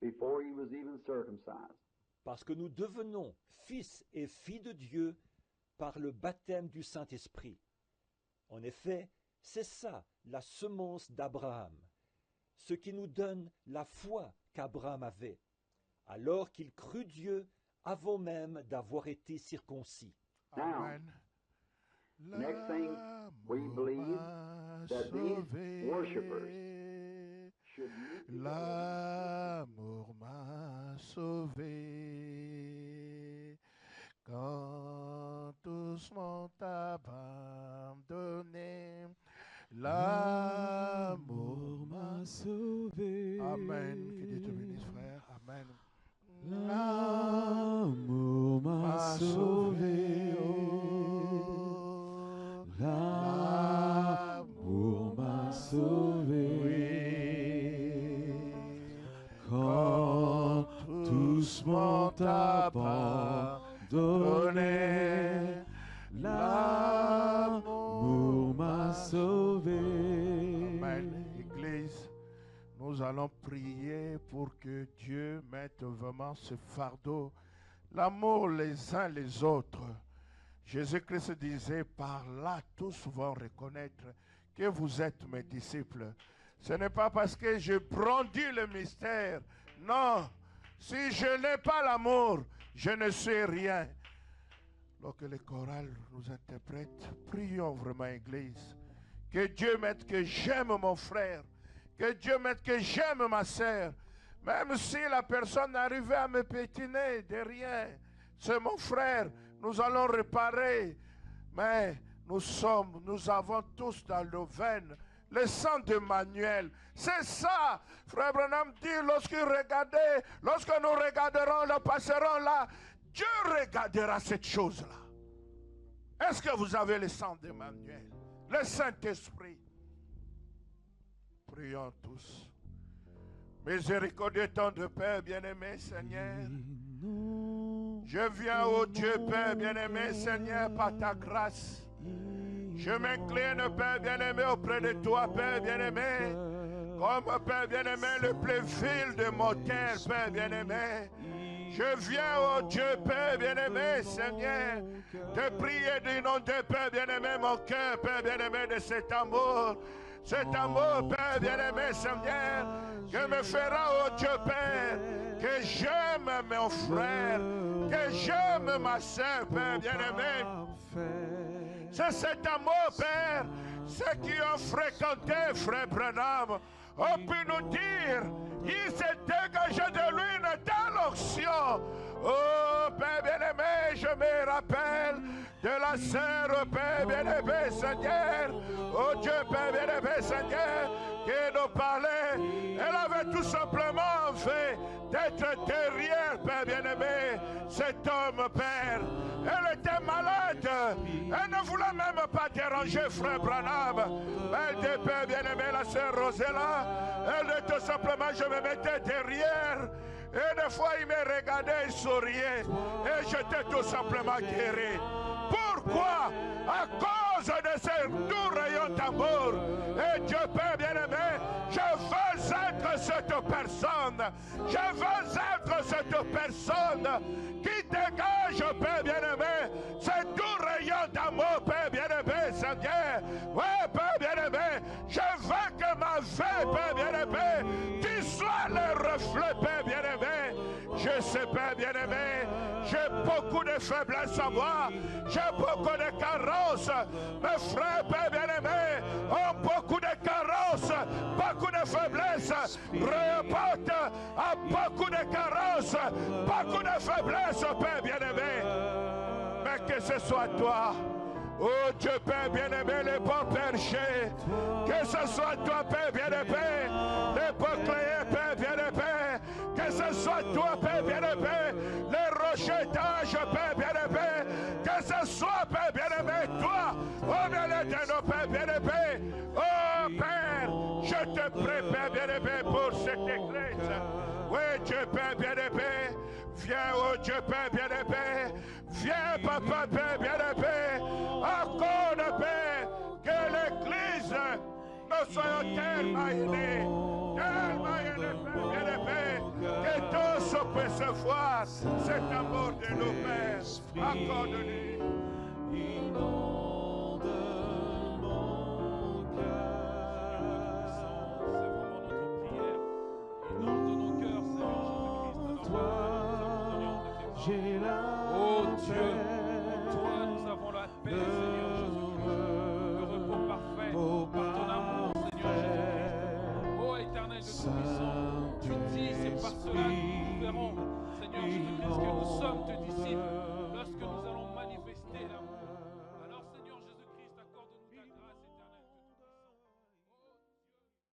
before he was even circumcised. Parce que nous devenons fils et filles de Dieu par le baptême du Saint-Esprit. En effet, c'est ça la semence d'Abraham, ce qui nous donne la foi qu'Abraham avait, alors qu'il crut Dieu avant même d'avoir été circoncis. Amen. Next thing, we believe that these worshipers should meet together. L'amour m'a sauvé quand tous m'ont abandonné. L'amour m'a sauvé. Amen. Que Dieu te bénisse, frère. Amen. L'amour m'a sauvé. Oh, L'amour m'a sauvé. oui. Quand tous m'ont abandonné, l'amour m'a sauvé. Amen. Église, nous allons prier pour que Dieu mette vraiment ce fardeau, l'amour les uns les autres. Jésus-Christ disait, par là tous vont reconnaître que vous êtes mes disciples. Ce n'est pas parce que je brandis le mystère. Non, si je n'ai pas l'amour, je ne suis rien. Lorsque le choral nous interprète, prions vraiment, Église. Que Dieu mette que j'aime mon frère. Que Dieu mette que j'aime ma sœur. Même si la personne arrivait à me pétiner de rien. C'est mon frère. Nous allons réparer. Mais nous avons tous dans nos veines le sang d'Emmanuel. C'est ça, frère Branham dit, lorsque nous regarderons, nous passerons là, Dieu regardera cette chose-là. Est-ce que vous avez le sang d'Emmanuel, le Saint-Esprit? Prions tous. Miséricordieux tendre Père bien-aimé, Seigneur. Je viens, ô Dieu, Père bien-aimé, Seigneur, par ta grâce. Je m'incline, Père bien-aimé, auprès de toi, Père bien-aimé. Comme, Père bien-aimé, le plus vil de mortels, Père bien-aimé. Je viens, ô Dieu, Père bien-aimé, Seigneur, te prier du nom de Père bien-aimé, mon cœur, Père bien-aimé, de cet amour. Cet amour, Père bien-aimé, Seigneur, que me fera, ô Dieu, Père, que j'aime mon frère, que j'aime ma soeur, Père bien-aimé. C'est cet amour, Père, ceux qui ont fréquenté Frère Branham ont pu nous dire, il s'est dégagé de lui une telle onction. Oh, Père bien-aimé, je me rappelle de la sœur, Père bien-aimé, Seigneur. Oh Dieu, Père bien-aimé, Seigneur, qui nous parlait. Elle avait tout simplement fait d'être derrière, Père bien-aimé, cet homme, Père. Elle était malade. Elle ne voulait même pas déranger Frère Branham. Elle dit, Père bien-aimé, la sœur Rosella, elle dit tout simplement, je me mettais derrière. Et des fois, il me regardait, il souriait. Et j'étais tout simplement guéri. Pourquoi? À cause de ces doux rayons d'amour. Et Dieu Père bien-aimé, je veux être cette personne. Je veux être cette personne qui dégage, Père bien-aimé, ce doux rayon d'amour, Père bien-aimé, Seigneur. Ouais, Père bien-aimé, je veux que ma vie, Père bien-aimé, tu sois le reflet, Père bien-aimé. Je sais, Père bien-aimé, j'ai beaucoup de faiblesses à moi, j'ai beaucoup de carences. Mes frères, Père bien-aimé, ont beaucoup de carences, beaucoup de faiblesses, reportent à beaucoup de carences, beaucoup de faiblesses, Père bien-aimé. Mais que ce soit toi, oh Dieu, Père bien-aimé, les bons bergers, que ce soit toi, Père bien-aimé, les boucliers, Père bien-aimé, que ce soit toi, Père bien-aimé, les rochers d'âge, Père bien-aimé, que ce soit, Père bien-aimé, toi, au milieu de nos Pères bien-aimés. Oh Père, je te prie, Père bien-aimé, pour cette église. Oui, Dieu, Père bien-aimé, viens, oh Dieu, Père bien-aimé, viens, Papa, Père bien-aimé, accorde, Père, que l'église, nous soyons tellement unis, Père bien-aimé, que tous puissent voir cet amour de nos pères. Accorde-lui. Inonde mon cœur. Seigneur, Toi, j'ai la Oh Dieu,